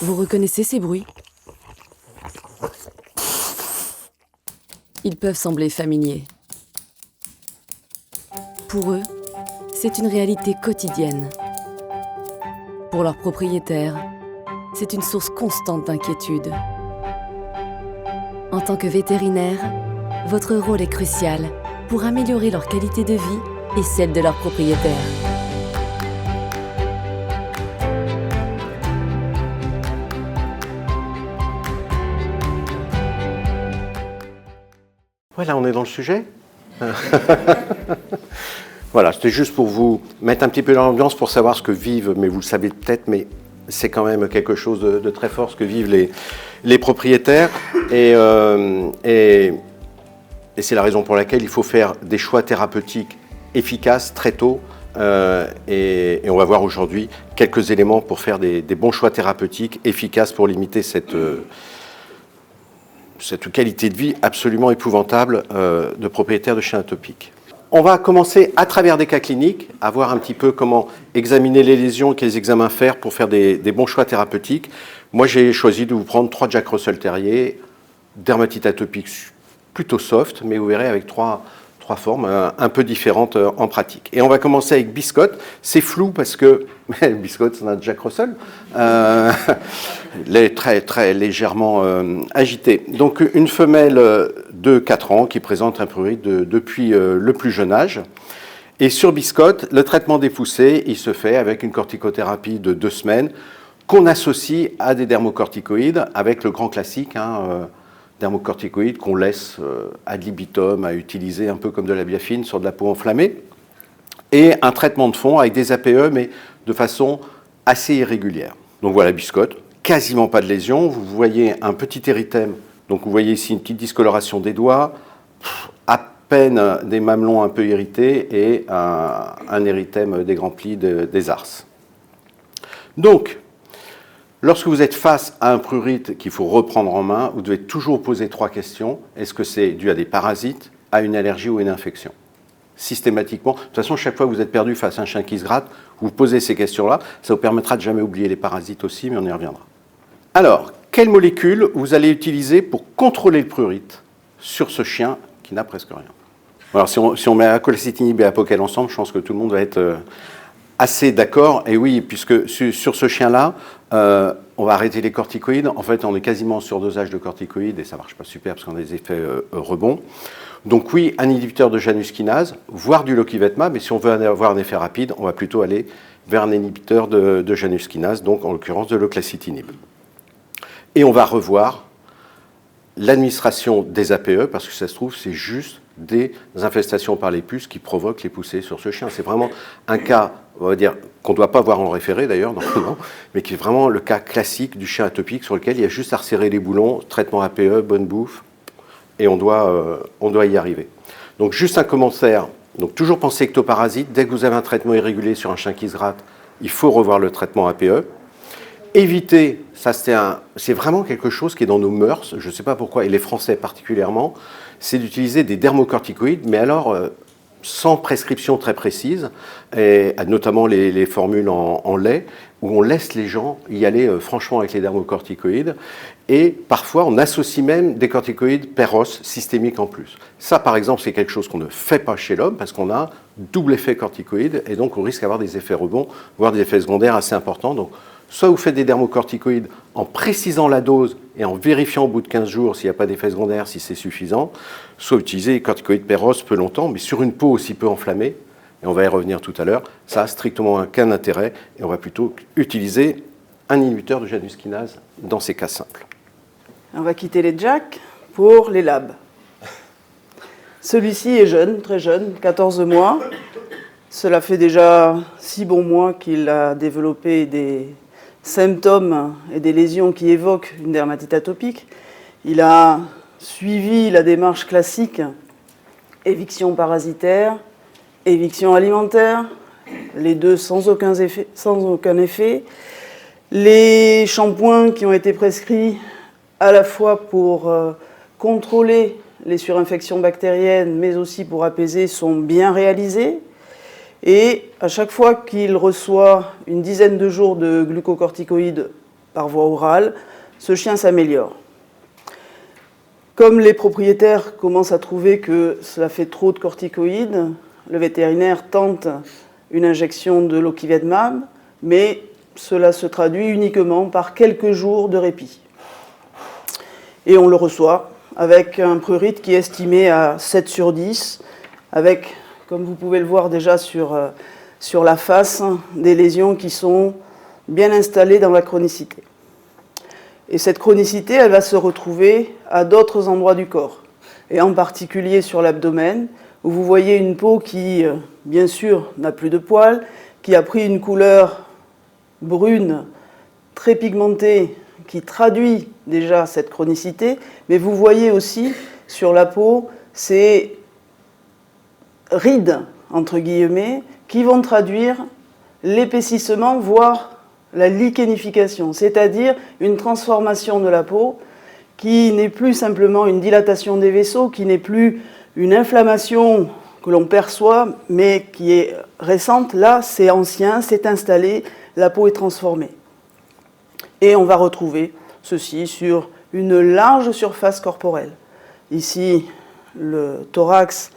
Vous reconnaissez ces bruits? Ils peuvent sembler familiers. Pour eux, c'est une réalité quotidienne. Pour leurs propriétaires, c'est une source constante d'inquiétude. En tant que vétérinaire, votre rôle est crucial pour améliorer leur qualité de vie et celle de leurs propriétaires. Voilà, on est dans le sujet. Voilà, c'était juste pour vous mettre un petit peu dans l'ambiance pour savoir ce que vivent, mais vous le savez peut-être, mais c'est quand même quelque chose de très fort ce que vivent les propriétaires. Et c'est la raison pour laquelle il faut faire des choix thérapeutiques efficaces très tôt. Et on va voir aujourd'hui quelques éléments pour faire des bons choix thérapeutiques efficaces pour limiter cette qualité de vie absolument épouvantable de propriétaires de chiens atopiques. On va commencer à travers des cas cliniques, à voir un petit peu comment examiner les lésions, quels examens faire pour faire des bons choix thérapeutiques. Moi, j'ai choisi de vous prendre 3 Jack Russell Terrier, dermatite atopique plutôt soft, mais vous verrez avec trois formes un peu différentes en pratique. Et on va commencer avec Biscotte. C'est flou parce que Biscotte, c'est un Jack Russell, très légèrement agité. Donc une femelle de 4 ans qui présente un prurite depuis le plus jeune âge. Et sur Biscotte, le traitement des poussées, il se fait avec une corticothérapie de 2 semaines qu'on associe à des dermocorticoïdes avec le grand classique, dermocorticoïdes qu'on laisse ad libitum à utiliser un peu comme de la biafine sur de la peau enflammée, et un traitement de fond avec des APE, mais de façon assez irrégulière. Donc voilà, Biscotte, quasiment pas de lésion. Vous voyez un petit érythème, donc vous voyez ici une petite discoloration des doigts, à peine des mamelons un peu irrités et un érythème des grands plis des arses. Donc, lorsque vous êtes face à un prurite qu'il faut reprendre en main, vous devez toujours poser 3 questions. Est-ce que c'est dû à des parasites, à une allergie ou une infection? Systématiquement. De toute façon, chaque fois que vous êtes perdu face à un chien qui se gratte, vous posez ces questions-là. Ça vous permettra de jamais oublier les parasites aussi, mais on y reviendra. Alors, quelle molécule vous allez utiliser pour contrôler le prurite sur ce chien qui n'a presque rien? Alors, si on met acolacitinib et apoquel ensemble, je pense que tout le monde va être assez d'accord. Et oui, puisque sur ce chien-là, on va arrêter les corticoïdes. En fait, on est quasiment en surdosage de corticoïdes et ça ne marche pas super parce qu'on a des effets rebonds. Donc oui, un inhibiteur de Janus kinase, voire du lokivetma, mais si on veut avoir un effet rapide, on va plutôt aller vers un inhibiteur de Janus kinase, donc en l'occurrence de l'oclacitinib. Et on va revoir l'administration des APE, parce que ça se trouve, c'est juste des infestations par les puces qui provoquent les poussées sur ce chien. C'est vraiment un cas, on va dire, qu'on ne doit pas voir en référé d'ailleurs, normalement, mais qui est vraiment le cas classique du chien atopique sur lequel il y a juste à resserrer les boulons, traitement APE, bonne bouffe, et on doit y arriver. Donc juste un commentaire, donc toujours penser ectoparasite, dès que vous avez un traitement irrégulier sur un chien qui se gratte, il faut revoir le traitement APE. Éviter, ça c'est vraiment quelque chose qui est dans nos mœurs, je ne sais pas pourquoi, et les Français particulièrement, c'est d'utiliser des dermocorticoïdes, mais alors sans prescription très précise, et notamment les formules en lait, où on laisse les gens y aller franchement avec les dermocorticoïdes, et parfois on associe même des corticoïdes péros systémiques en plus. Ça par exemple c'est quelque chose qu'on ne fait pas chez l'homme, parce qu'on a double effet corticoïde, et donc on risque d'avoir des effets rebonds, voire des effets secondaires assez importants. Donc, soit vous faites des dermocorticoïdes en précisant la dose et en vérifiant au bout de 15 jours s'il n'y a pas d'effet secondaire, si c'est suffisant, soit utiliser les corticoïdes péros peu longtemps, mais sur une peau aussi peu enflammée, et on va y revenir tout à l'heure, ça n'a strictement aucun intérêt, et on va plutôt utiliser un inhibiteur de Janus kinase dans ces cas simples. On va quitter les JAK pour les labs. Celui-ci est jeune, très jeune, 14 mois. Cela fait déjà 6 bons mois qu'il a développé des symptômes et des lésions qui évoquent une dermatite atopique. Il a suivi la démarche classique, éviction parasitaire, éviction alimentaire, les deux sans aucun effet. Les shampoings qui ont été prescrits à la fois pour contrôler les surinfections bactériennes, mais aussi pour apaiser, sont bien réalisées. Et à chaque fois qu'il reçoit une dizaine de jours de glucocorticoïdes par voie orale, ce chien s'améliore. Comme les propriétaires commencent à trouver que cela fait trop de corticoïdes, le vétérinaire tente une injection de l'oquivadmab, mais cela se traduit uniquement par quelques jours de répit. Et on le reçoit avec un prurite qui est estimé à 7 sur 10, avec, comme vous pouvez le voir déjà sur la face, des lésions qui sont bien installées dans la chronicité. Et cette chronicité, elle va se retrouver à d'autres endroits du corps, et en particulier sur l'abdomen, où vous voyez une peau qui, bien sûr, n'a plus de poils, qui a pris une couleur brune, très pigmentée, qui traduit déjà cette chronicité, mais vous voyez aussi sur la peau ces rides, entre guillemets, qui vont traduire l'épaississement, voire la lichénification, c'est-à-dire une transformation de la peau qui n'est plus simplement une dilatation des vaisseaux, qui n'est plus une inflammation que l'on perçoit, mais qui est récente. Là, c'est ancien, c'est installé, la peau est transformée. Et on va retrouver ceci sur une large surface corporelle. Ici, le thorax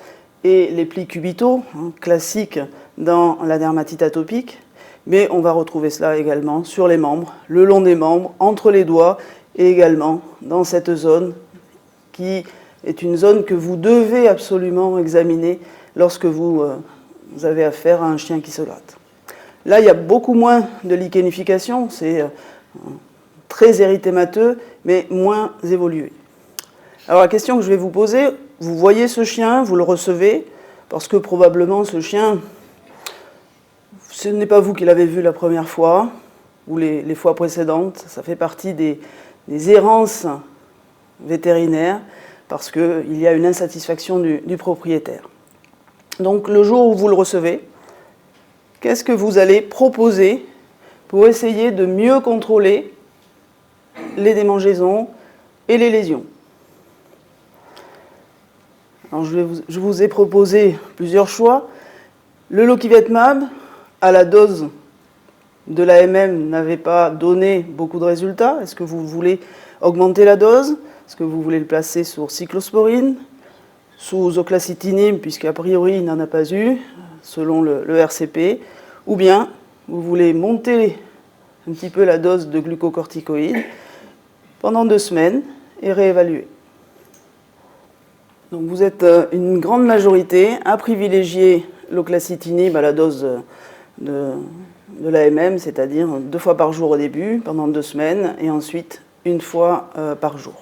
et les plis cubitaux, classiques dans la dermatite atopique, mais on va retrouver cela également sur les membres, le long des membres, entre les doigts, et également dans cette zone qui est une zone que vous devez absolument examiner lorsque vous avez affaire à un chien qui se gratte. Là, il y a beaucoup moins de lichénification, c'est très érythémateux, mais moins évolué. Alors la question que je vais vous poser, vous voyez ce chien, vous le recevez, parce que probablement ce chien, ce n'est pas vous qui l'avez vu la première fois, ou les fois précédentes, ça fait partie des errances vétérinaires, parce qu'il y a une insatisfaction du propriétaire. Donc le jour où vous le recevez, qu'est-ce que vous allez proposer pour essayer de mieux contrôler les démangeaisons et les lésions? Alors je vous ai proposé plusieurs choix. Le loquivadmab, à la dose de l'AMM, n'avait pas donné beaucoup de résultats. Est-ce que vous voulez augmenter la dose? Est-ce que vous voulez le placer sous cyclosporine, sous oclacitinib, puisqu'a priori il n'en a pas eu, selon le RCP, ou bien vous voulez monter un petit peu la dose de glucocorticoïdes pendant 2 semaines et réévaluer. Donc vous êtes une grande majorité à privilégier l'oclacitinib à la dose de l'AMM, c'est-à-dire 2 fois par jour au début, pendant 2 semaines, et ensuite 1 fois par jour.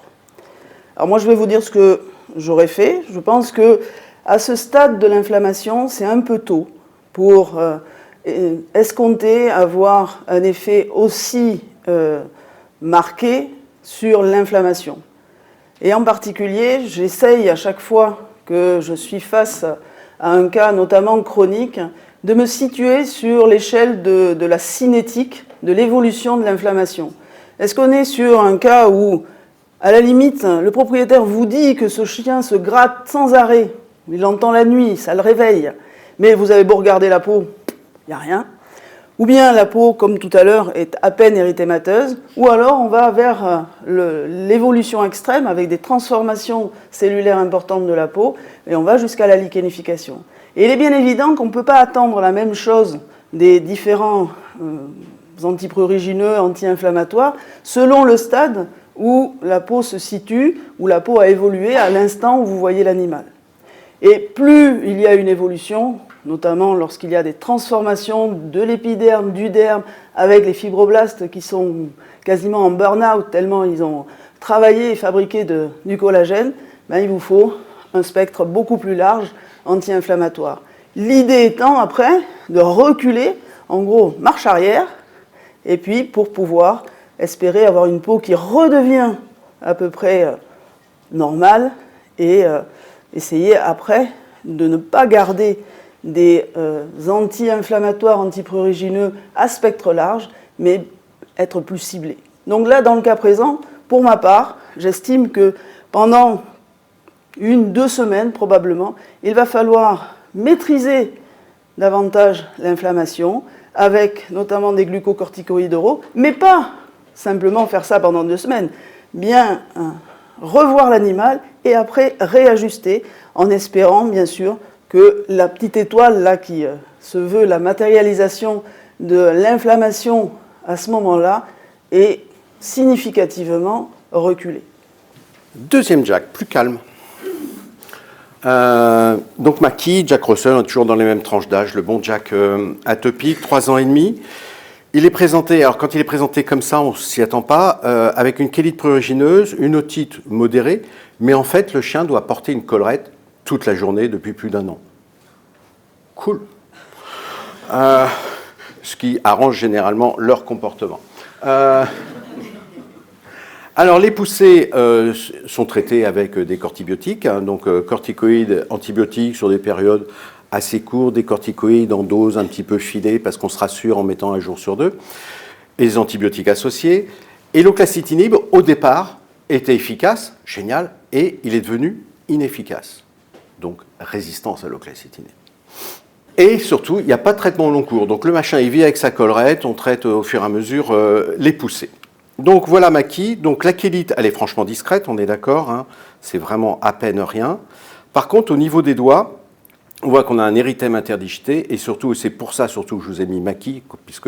Alors moi je vais vous dire ce que j'aurais fait. Je pense qu'à ce stade de l'inflammation, c'est un peu tôt pour escompter avoir un effet aussi marqué sur l'inflammation. Et en particulier, j'essaye à chaque fois que je suis face à un cas notamment chronique, de me situer sur l'échelle de la cinétique, de l'évolution de l'inflammation. Est-ce qu'on est sur un cas où, à la limite, le propriétaire vous dit que ce chien se gratte sans arrêt, il l'entend la nuit, ça le réveille, mais vous avez beau regarder la peau, il n'y a rien. Ou bien la peau, comme tout à l'heure, est à peine érythémateuse, ou alors on va vers l'évolution extrême avec des transformations cellulaires importantes de la peau, et on va jusqu'à la lichénification. Et il est bien évident qu'on ne peut pas attendre la même chose des différents antiprurigineux, anti-inflammatoires, selon le stade où la peau se situe, où la peau a évolué à l'instant où vous voyez l'animal. Et plus il y a une évolution, notamment lorsqu'il y a des transformations de l'épiderme, du derme, avec les fibroblastes qui sont quasiment en burn-out, tellement ils ont travaillé et fabriqué du collagène, ben il vous faut un spectre beaucoup plus large anti-inflammatoire. L'idée étant après de reculer, en gros marche arrière, et puis pour pouvoir espérer avoir une peau qui redevient à peu près normale et essayer après de ne pas garder des anti-inflammatoires, antiprurigineux à spectre large, mais être plus ciblé. Donc là, dans le cas présent, pour ma part, j'estime que pendant 2 semaines probablement, il va falloir maîtriser davantage l'inflammation avec notamment des glucocorticoïdes oraux, mais pas simplement faire ça pendant 2 semaines, bien revoir l'animal et après réajuster en espérant bien sûr que la petite étoile là qui se veut la matérialisation de l'inflammation à ce moment-là est significativement reculée. Deuxième Jack, plus calme. Donc Mackie, Jack Russell, on est toujours dans les mêmes tranches d'âge, le bon Jack atopique, 3 ans et demi. Il est présenté, alors quand il est présenté comme ça, on ne s'y attend pas, avec une chélite prurigineuse, une otite modérée, mais en fait le chien doit porter une collerette toute la journée depuis plus d'1 an. Cool. Ce qui arrange généralement leur comportement. Alors, les poussées sont traitées avec des cortibiotiques, hein, donc corticoïdes, antibiotiques sur des périodes assez courtes, des corticoïdes en dose un petit peu filée parce qu'on se rassure en mettant 1 jour sur 2, et les antibiotiques associés. Et l'oclacitinib, au départ, était efficace, génial, et il est devenu inefficace. Donc, résistance à l'oclacitinib. Et surtout, il n'y a pas de traitement au long cours. Donc, le machin, il vit avec sa collerette, on traite au fur et à mesure les poussées. Donc voilà Mackie, donc la chélite, elle est franchement discrète, on est d'accord, hein, c'est vraiment à peine rien. Par contre, au niveau des doigts, on voit qu'on a un érythème interdigité, et surtout, c'est pour ça surtout que je vous ai mis Mackie, puisque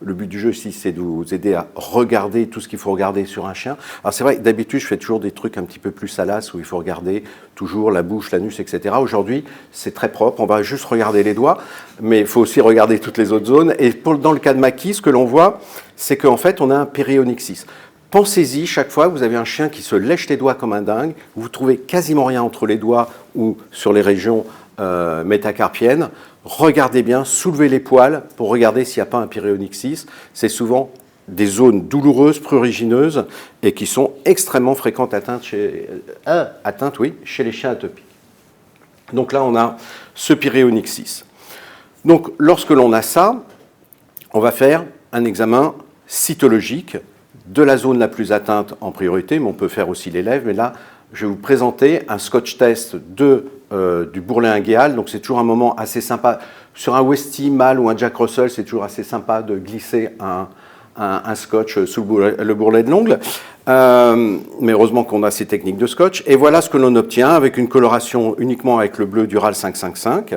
le but du jeu ici, c'est de vous aider à regarder tout ce qu'il faut regarder sur un chien. Alors c'est vrai que d'habitude, je fais toujours des trucs un petit peu plus salaces, où il faut regarder toujours la bouche, l'anus, etc. Aujourd'hui, c'est très propre, on va juste regarder les doigts, mais il faut aussi regarder toutes les autres zones. Et dans le cas de Mackie, ce que l'on voit, c'est qu'en fait, on a un périonyxis. Pensez-y, chaque fois que vous avez un chien qui se lèche les doigts comme un dingue, vous trouvez quasiment rien entre les doigts ou sur les régions métacarpiennes, regardez bien, soulevez les poils pour regarder s'il n'y a pas un périonyxis. C'est souvent des zones douloureuses, prurigineuses, et qui sont extrêmement fréquentes atteintes chez les chiens atopiques. Donc là, on a ce périonyxis. Donc, lorsque l'on a ça, on va faire un examen cytologique de la zone la plus atteinte en priorité, mais on peut faire aussi les lèvres. Mais là, je vais vous présenter un scotch test du bourrelet ingéal. Donc c'est toujours un moment assez sympa. Sur un Westie mâle ou un Jack Russell, c'est toujours assez sympa de glisser un scotch sous le bourrelet de l'ongle. Mais heureusement qu'on a ces techniques de scotch. Et voilà ce que l'on obtient avec une coloration uniquement avec le bleu Dural 555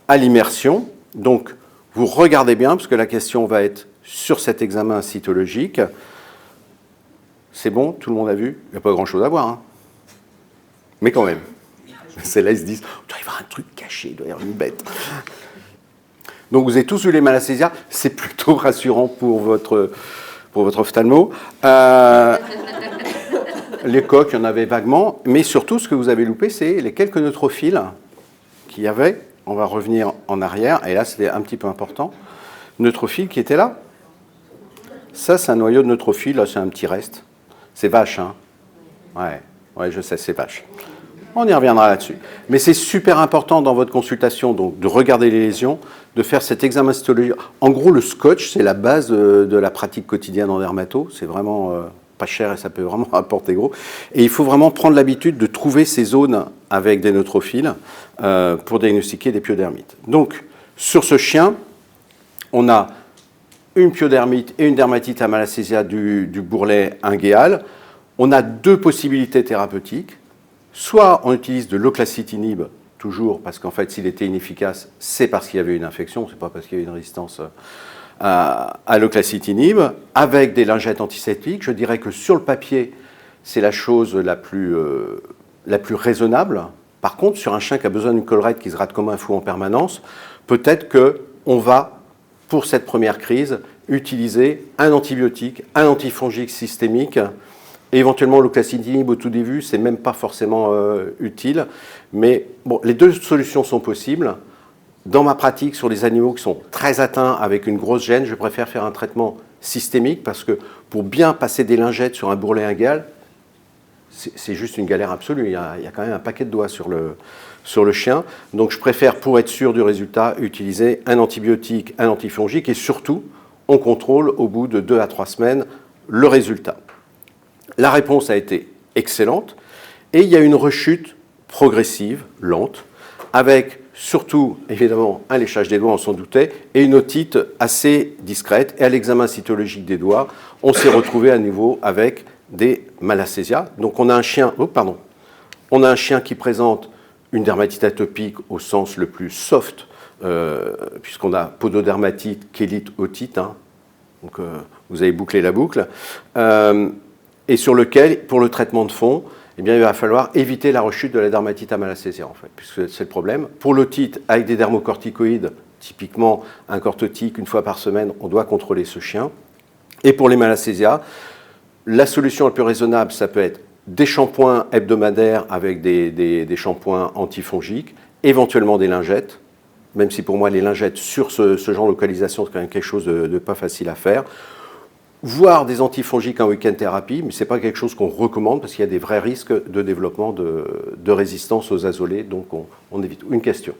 à l'immersion. Donc vous regardez bien, parce que la question va être sur cet examen cytologique. C'est bon, tout le monde a vu? Il n'y a pas grand-chose à voir, hein. Mais quand même. C'est là, ils se disent, il doit y avoir un truc caché, il doit y avoir une bête. Donc vous avez tous eu les malacésias, c'est plutôt rassurant pour votre ophtalmo. Les coques, il y en avait vaguement, mais surtout ce que vous avez loupé, c'est les quelques neutrophiles qu'il y avait. On va revenir en arrière, et là c'était un petit peu important. Neutrophiles qui étaient là. Ça, c'est un noyau de neutrophiles, là c'est un petit reste. C'est vache, hein? Ouais, je sais, c'est vache. On y reviendra là-dessus. Mais c'est super important dans votre consultation, donc, de regarder les lésions, de faire cet examen cytologique. En gros, le scotch, c'est la base de la pratique quotidienne en dermato. C'est vraiment pas cher et ça peut vraiment apporter gros. Et il faut vraiment prendre l'habitude de trouver ces zones avec des neutrophiles pour diagnostiquer des pyodermites. Donc, sur ce chien, on a une pyodermite et une dermatite à malacésia du bourrelet ingéal. On a 2 possibilités thérapeutiques. Soit on utilise de l'oclacitinib, toujours, parce qu'en fait, s'il était inefficace, c'est parce qu'il y avait une infection, c'est pas parce qu'il y avait une résistance à l'oclacitinib, avec des lingettes antiseptiques. Je dirais que sur le papier, c'est la chose la plus raisonnable. Par contre, sur un chien qui a besoin d'une collerette qui se rate comme un fou en permanence, peut-être qu'on va, pour cette première crise, utiliser un antibiotique, un antifongique systémique. Et éventuellement, l'oclacitinib au tout début, c'est même pas forcément utile. Mais bon, les 2 solutions sont possibles. Dans ma pratique, sur les animaux qui sont très atteints avec une grosse gêne, je préfère faire un traitement systémique parce que pour bien passer des lingettes sur un bourrelet ingéal, c'est juste une galère absolue. Il y a quand même un paquet de doigts sur le chien. Donc je préfère, pour être sûr du résultat, utiliser un antibiotique, un antifongique et surtout, on contrôle au bout de 2 à 3 semaines le résultat. La réponse a été excellente et il y a une rechute progressive, lente, avec surtout, évidemment, un léchage des doigts, on s'en doutait, et une otite assez discrète. Et à l'examen cytologique des doigts, on s'est retrouvé à nouveau avec des malacésias. Donc on a un chien, on a un chien qui présente une dermatite atopique au sens le plus soft, puisqu'on a pododermatite, chélite, otite. Donc vous avez bouclé la boucle. Et sur lequel, pour le traitement de fond, eh bien, il va falloir éviter la rechute de la dermatite à malacésia, en fait, puisque c'est le problème. Pour l'otite, avec des dermocorticoïdes, typiquement un cortotique une fois par semaine, on doit contrôler ce chien. Et pour les malacésias, la solution la plus raisonnable, ça peut être des shampoings hebdomadaires avec des shampoings antifongiques, éventuellement des lingettes, même si pour moi les lingettes sur ce genre de localisation, c'est quand même quelque chose de pas facile à faire. Voire des antifongiques en week-end thérapie, mais ce n'est pas quelque chose qu'on recommande parce qu'il y a des vrais risques de développement de résistance aux azolés, donc on évite. Une question.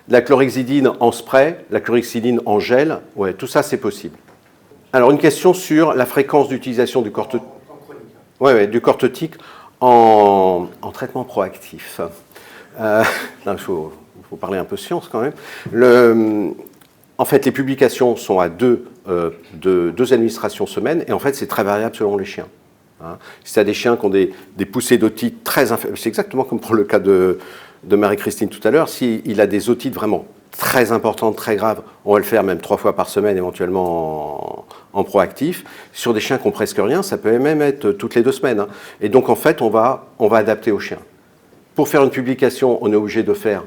La chlorhexidine en spray, la chlorhexidine en gel, ouais, tout ça c'est possible. Alors une question sur la fréquence d'utilisation du cortotique. Du cortotique en traitement proactif. Il faut parler un peu science quand même. En fait, les publications sont à deux administrations semaine, et en fait, c'est très variable selon les chiens. Si tu as des chiens qui ont des poussées d'otite très inférieures, c'est exactement comme pour le cas de Marie-Christine tout à l'heure, s'il a des otites vraiment très importantes, très graves, on va le faire même 3 fois par semaine, éventuellement en proactif. Sur des chiens qui n'ont presque rien, ça peut même être toutes les 2 semaines. Et donc, en fait, on va adapter au chien. Pour faire une publication, on est obligé de faire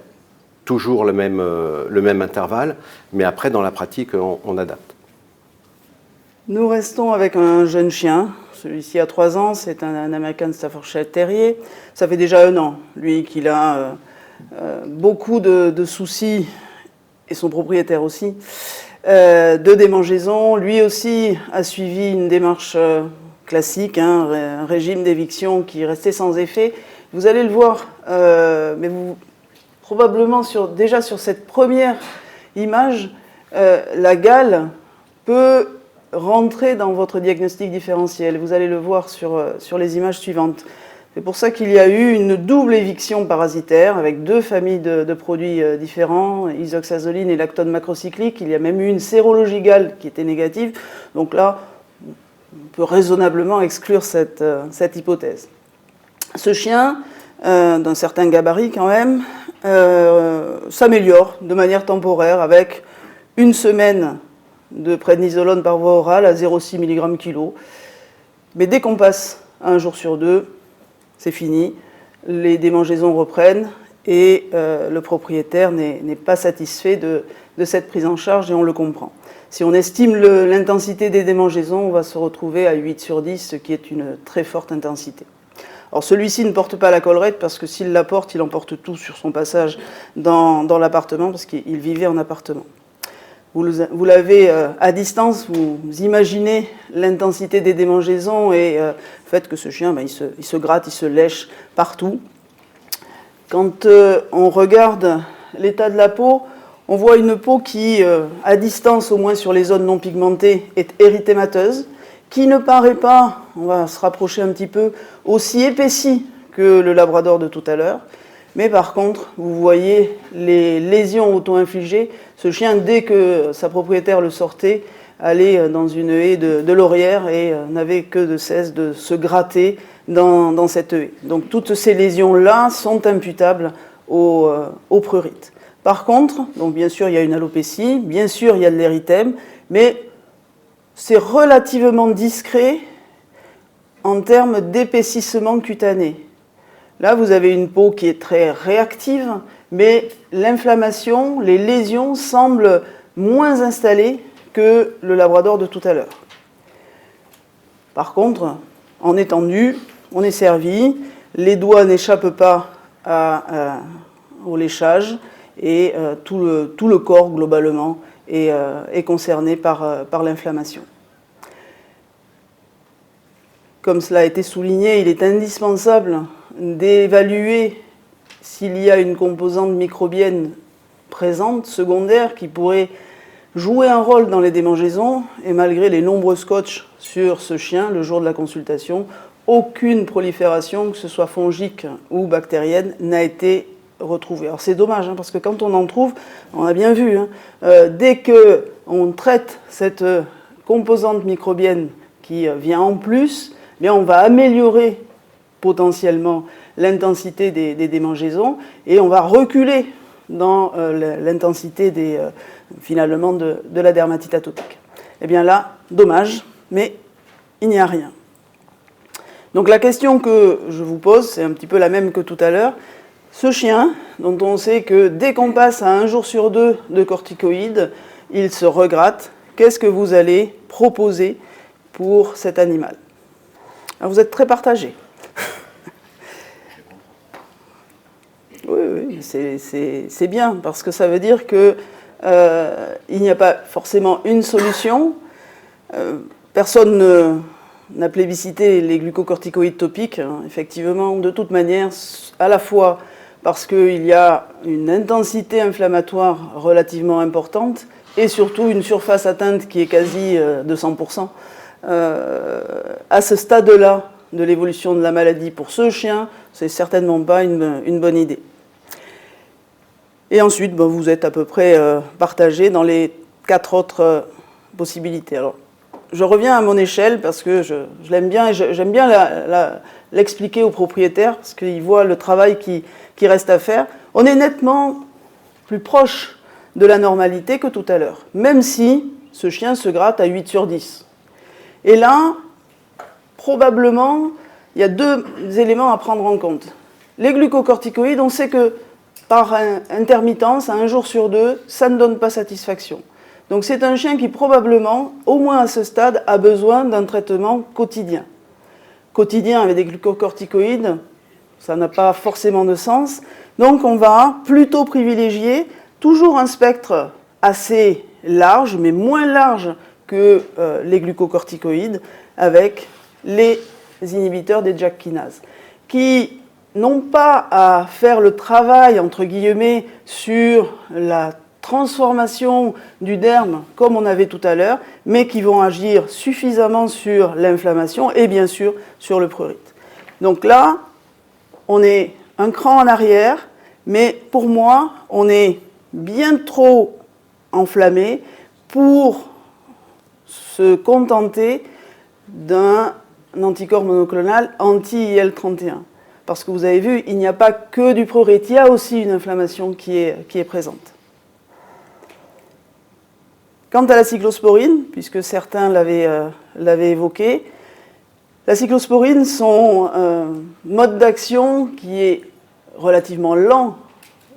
toujours le même intervalle, mais après, dans la pratique, on adapte. Nous restons avec un jeune chien. Celui-ci a 3 ans, c'est un American Staffordshire Terrier. Ça fait déjà 1 an, lui, qu'il a beaucoup de soucis, et son propriétaire aussi, de démangeaison. Lui aussi a suivi une démarche classique, un régime d'éviction qui restait sans effet. Vous allez le voir, mais probablement déjà sur cette première image, la gale peut rentrer dans votre diagnostic différentiel. Vous allez le voir sur les images suivantes. C'est pour ça qu'il y a eu une double éviction parasitaire avec 2 familles de produits différents, isoxazoline et lactone macrocyclique. Il y a même eu une sérologie gale qui était négative. Donc là, on peut raisonnablement exclure cette hypothèse. Ce chien, d'un certain gabarit quand même, s'améliore de manière temporaire avec 1 semaine de prednisolone par voie orale à 0,6 mg/kg. Mais dès qu'on passe à 1 jour sur 2, c'est fini, les démangeaisons reprennent et le propriétaire n'est pas satisfait de cette prise en charge, et on le comprend. Si on estime l'intensité des démangeaisons, on va se retrouver à 8 sur 10, ce qui est une très forte intensité. Alors celui-ci ne porte pas la collerette parce que s'il la porte, il emporte tout sur son passage dans l'appartement parce qu'il vivait en appartement. Vous l'avez à distance, vous imaginez l'intensité des démangeaisons et le fait que ce chien, il se gratte, il se lèche partout. Quand on regarde l'état de la peau, on voit une peau qui, à distance, au moins sur les zones non pigmentées, est érythémateuse, qui ne paraît pas, on va se rapprocher un petit peu, aussi épaissie que le labrador de tout à l'heure. Mais par contre, vous voyez les lésions auto-infligées. Ce chien, dès que sa propriétaire le sortait, allait dans une haie de laurière et n'avait que de cesse de se gratter dans cette haie. Donc toutes ces lésions-là sont imputables au prurite. Par contre, donc bien sûr, il y a une alopécie, bien sûr, il y a de l'érythème, mais c'est relativement discret en termes d'épaississement cutané. Là, vous avez une peau qui est très réactive, mais l'inflammation, les lésions semblent moins installées que le labrador de tout à l'heure. Par contre, en étendue, on est servi, les doigts n'échappent pas au léchage et tout le corps, globalement, est concerné par l'inflammation. Comme cela a été souligné, il est indispensable d'évaluer s'il y a une composante microbienne présente, secondaire, qui pourrait jouer un rôle dans les démangeaisons. Et malgré les nombreux scotch sur ce chien, le jour de la consultation, aucune prolifération, que ce soit fongique ou bactérienne, n'a été retrouvée. Alors c'est dommage, parce que quand on en trouve, on a bien vu, dès qu'on traite cette composante microbienne qui vient en plus, eh bien on va améliorer potentiellement l'intensité des démangeaisons et on va reculer dans l'intensité finalement de la dermatite atopique. Eh bien là, dommage, mais il n'y a rien. Donc la question que je vous pose, c'est un petit peu la même que tout à l'heure. Ce chien, dont on sait que dès qu'on passe à 1 jour sur 2 de corticoïdes, il se regratte. Qu'est-ce que vous allez proposer pour cet animal? Alors vous êtes très partagés. Oui, c'est bien, parce que ça veut dire qu'il n'y a pas forcément une solution. Personne n'a plébiscité les glucocorticoïdes topiques, effectivement, de toute manière, à la fois parce qu'il y a une intensité inflammatoire relativement importante et surtout une surface atteinte qui est quasi de 100%. À ce stade-là de l'évolution de la maladie pour ce chien, c'est certainement pas une bonne idée. Et ensuite, vous êtes à peu près partagés dans les 4 autres possibilités. Alors, je reviens à mon échelle parce que je l'aime bien et j'aime bien l'expliquer aux propriétaires parce qu'ils voient le travail qui reste à faire. On est nettement plus proche de la normalité que tout à l'heure, même si ce chien se gratte à 8 sur 10. Et là, probablement, il y a 2 éléments à prendre en compte. Les glucocorticoïdes, on sait que par intermittence, à 1 jour sur 2, ça ne donne pas satisfaction. Donc c'est un chien qui probablement, au moins à ce stade, a besoin d'un traitement quotidien. Quotidien avec des glucocorticoïdes, ça n'a pas forcément de sens. Donc on va plutôt privilégier toujours un spectre assez large, mais moins large que les glucocorticoïdes, avec les inhibiteurs des JAK kinases, qui n'ont pas à faire le travail, entre guillemets, sur la transformation du derme, comme on avait tout à l'heure, mais qui vont agir suffisamment sur l'inflammation et bien sûr sur le prurite. Donc là, on est un cran en arrière, mais pour moi, on est bien trop enflammé pour se contenter d'un anticorps monoclonal anti-IL-31. Parce que vous avez vu, il n'y a pas que du prurite, il y a aussi une inflammation qui est présente. Quant à la cyclosporine, puisque certains l'avaient évoqué, la cyclosporine, son mode d'action qui est relativement lent,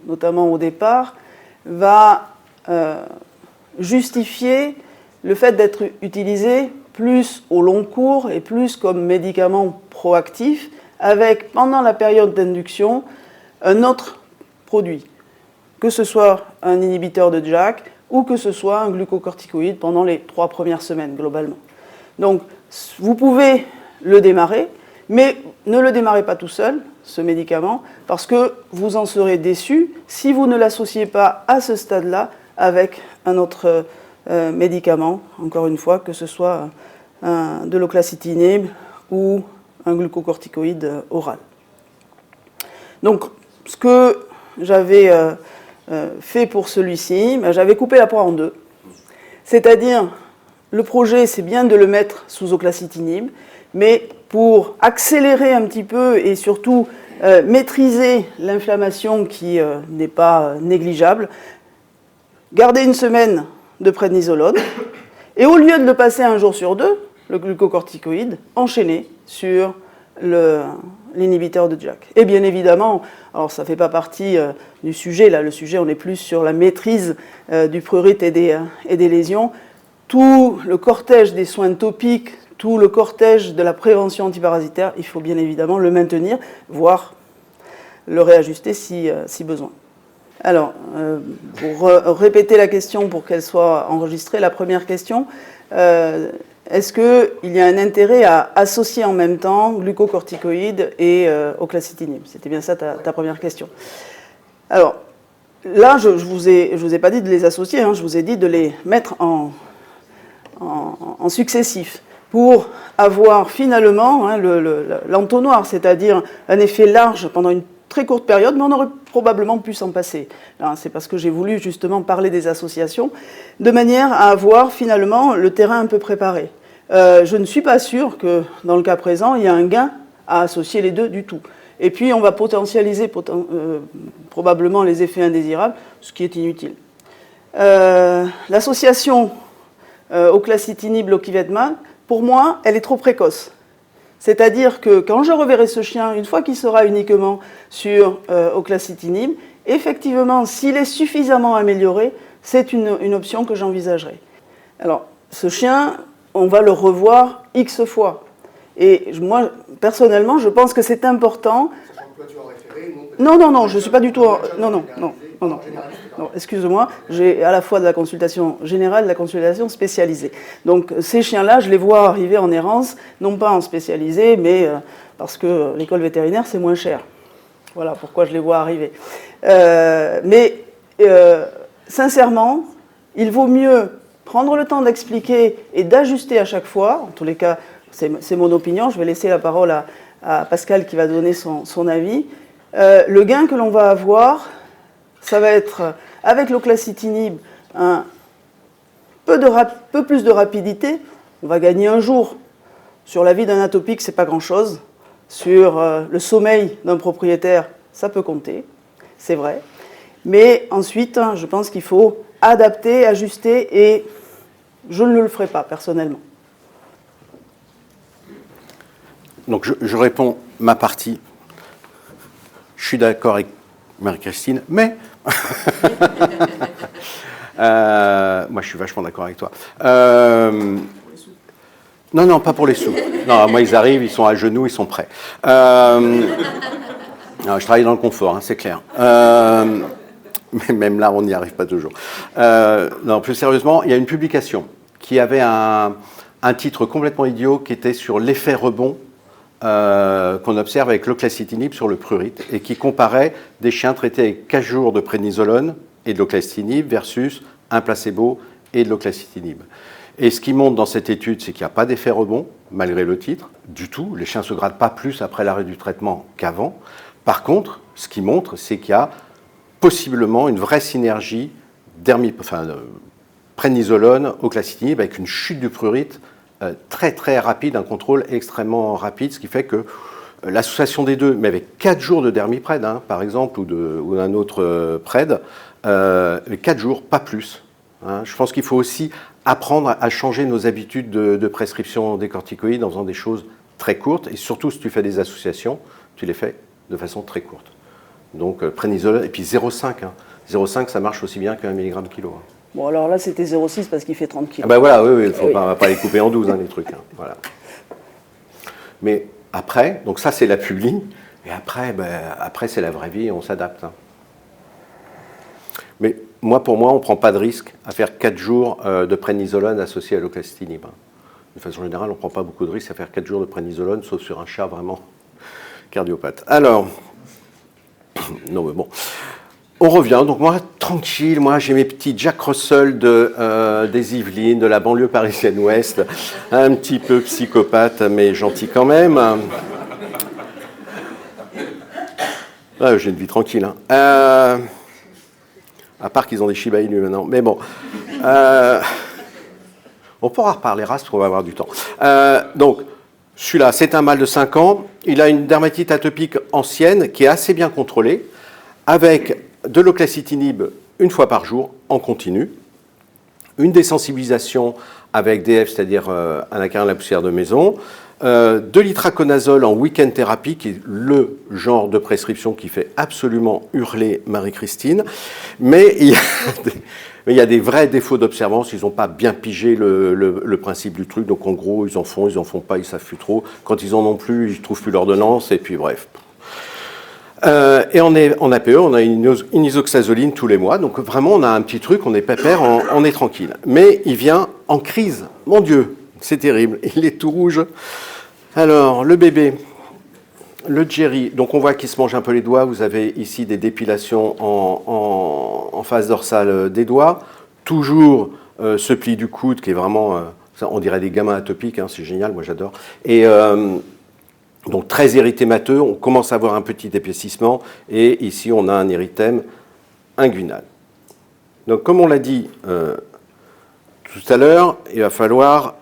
notamment au départ, va justifier le fait d'être utilisé plus au long cours et plus comme médicament proactif, avec, pendant la période d'induction, un autre produit, que ce soit un inhibiteur de JAK ou que ce soit un glucocorticoïde pendant les 3 premières semaines, globalement. Donc, vous pouvez le démarrer, mais ne le démarrez pas tout seul, ce médicament, parce que vous en serez déçu si vous ne l'associez pas à ce stade-là avec un autre médicament, encore une fois, que ce soit de l'oclacitinib ou un glucocorticoïde oral. Donc, ce que j'avais fait pour celui-ci, j'avais coupé la poire en 2. C'est-à-dire, le projet, c'est bien de le mettre sous oclacitinib, mais pour accélérer un petit peu et surtout maîtriser l'inflammation qui n'est pas négligeable, garder 1 semaine de prednisolone, et au lieu de le passer 1 jour sur 2, le glucocorticoïde, enchaîner sur l'inhibiteur de JAK. Et bien évidemment, alors ça ne fait pas partie du sujet, là le sujet on est plus sur la maîtrise du prurite et des lésions, tout le cortège des soins topiques, tout le cortège de la prévention antiparasitaire, il faut bien évidemment le maintenir, voire le réajuster si besoin. Alors, pour répéter la question pour qu'elle soit enregistrée, la première question, est-ce qu'il y a un intérêt à associer en même temps glucocorticoïdes et oclacitinib? C'était bien ça ta première question. Alors, là, je ne vous ai pas dit de les associer, je vous ai dit de les mettre en successif. pour avoir finalement hein, l'entonnoir, c'est-à-dire un effet large pendant une très courte période, mais on aurait probablement pu s'en passer. C'est parce que j'ai voulu justement parler des associations, de manière à avoir finalement le terrain un peu préparé. Je ne suis pas sûre que dans le cas présent, il y a un gain à associer les deux du tout. Et puis on va potentialiser probablement les effets indésirables, ce qui est inutile. L'association oclacitinib-lokivetman, pour moi, elle est trop précoce. C'est-à-dire que quand je reverrai ce chien, une fois qu'il sera uniquement sur oclacitinib, effectivement, s'il est suffisamment amélioré, c'est une option que j'envisagerai. Alors, ce chien, on va le revoir X fois. Et moi, personnellement, je pense que c'est important. Non, je ne suis pas du tout. Non, excuse-moi, j'ai à la fois de la consultation générale et de la consultation spécialisée. Donc, ces chiens-là, je les vois arriver en errance, non pas en spécialisé, mais parce que l'école vétérinaire, c'est moins cher. Voilà pourquoi je les vois arriver. Sincèrement, il vaut mieux prendre le temps d'expliquer et d'ajuster à chaque fois. En tous les cas, c'est mon opinion. Je vais laisser la parole à Pascal qui va donner son avis. Le gain que l'on va avoir, ça va être, avec l'oclacitinib, un peu plus de rapidité. On va gagner un jour. Sur la vie d'un atopique, c'est pas grand-chose. Sur le sommeil d'un propriétaire, ça peut compter, c'est vrai. Mais ensuite, je pense qu'il faut adapter, ajuster, et je ne le ferai pas, personnellement. Donc je réponds ma partie. Je suis d'accord avec Marie-Christine, mais moi je suis vachement d'accord avec toi. Non, pas pour les sous. Non, moi ils arrivent, ils sont à genoux, ils sont prêts. Non, je travaille dans le confort, hein, c'est clair. Mais même là, on n'y arrive pas toujours. Non, plus sérieusement, il y a une publication qui avait un titre complètement idiot qui était sur l'effet rebond qu'on observe avec l'oclacitinib sur le prurite et qui comparait des chiens traités avec 4 jours de prénisolone et de l'oclacitinib versus un placebo et de l'oclacitinib. Et ce qui montre dans cette étude, c'est qu'il n'y a pas d'effet rebond, malgré le titre, du tout. Les chiens ne se grattent pas plus après l'arrêt du traitement qu'avant. Par contre, ce qui montre, c'est qu'il y a possiblement une vraie synergie prénisolone, oclacitinib, avec une chute du prurite très très rapide, un contrôle extrêmement rapide, ce qui fait que l'association des deux, mais avec 4 jours de dermipred, hein, par exemple, ou d'un autre pred, 4 jours, pas plus. Hein. Je pense qu'il faut aussi apprendre à changer nos habitudes de prescription des corticoïdes en faisant des choses très courtes, et surtout si tu fais des associations, tu les fais de façon très courte. Donc prénisolone, et puis 0,5. Hein. 0,5, ça marche aussi bien qu'un milligramme kilo. Hein. Bon, alors là, c'était 0,6 parce qu'il fait 30 kg. Ah ben voilà, oui, il ne faut pas les couper en 12, hein, les trucs. Hein, voilà. Mais après, donc ça, c'est la publi, et après c'est la vraie vie, et on s'adapte. Hein. Mais pour moi, on ne prend pas de risque à faire 4 jours de prénisolone associé à l'oclacitinib. Hein. De façon générale, on ne prend pas beaucoup de risques à faire 4 jours de prénisolone, sauf sur un chat vraiment cardiopathe. Alors, non mais bon, on revient. Donc moi, tranquille, j'ai mes petits Jack Russell des Yvelines, de la banlieue parisienne ouest, un petit peu psychopathe, mais gentil quand même. J'ai une vie tranquille. Hein. À part qu'ils ont des Shiba Inu maintenant. Mais bon. On pourra reparler race parce qu'on va avoir du temps. Donc, celui-là, c'est un mâle de 5 ans. Il a une dermatite atopique ancienne qui est assez bien contrôlée, avec de l'oclacitinib une fois par jour, en continu. Une désensibilisation avec DF, c'est-à-dire anacardium de la poussière de maison. De l'itraconazole en week-end thérapie, qui est le genre de prescription qui fait absolument hurler Marie-Christine. Mais il y a des vrais défauts d'observance. Ils n'ont pas bien pigé le principe du truc. Donc en gros, ils en font pas, ils savent plus trop. Quand ils en ont plus, ils ne trouvent plus l'ordonnance. Et puis bref. Et en APE, on a une isoxazoline tous les mois. Donc vraiment, on a un petit truc, on est pépère, on est tranquille. Mais il vient en crise. Mon Dieu, c'est terrible. Il est tout rouge. Alors, le bébé, le Jerry, donc on voit qu'il se mange un peu les doigts. Vous avez ici des dépilations en face dorsale des doigts. Toujours ce pli du coude qui est vraiment Ça, on dirait des gamins atopiques, hein, c'est génial, moi j'adore. Et donc très érythémateux, on commence à avoir un petit épaississement, et ici on a un érythème inguinal. Donc comme on l'a dit tout à l'heure, il va falloir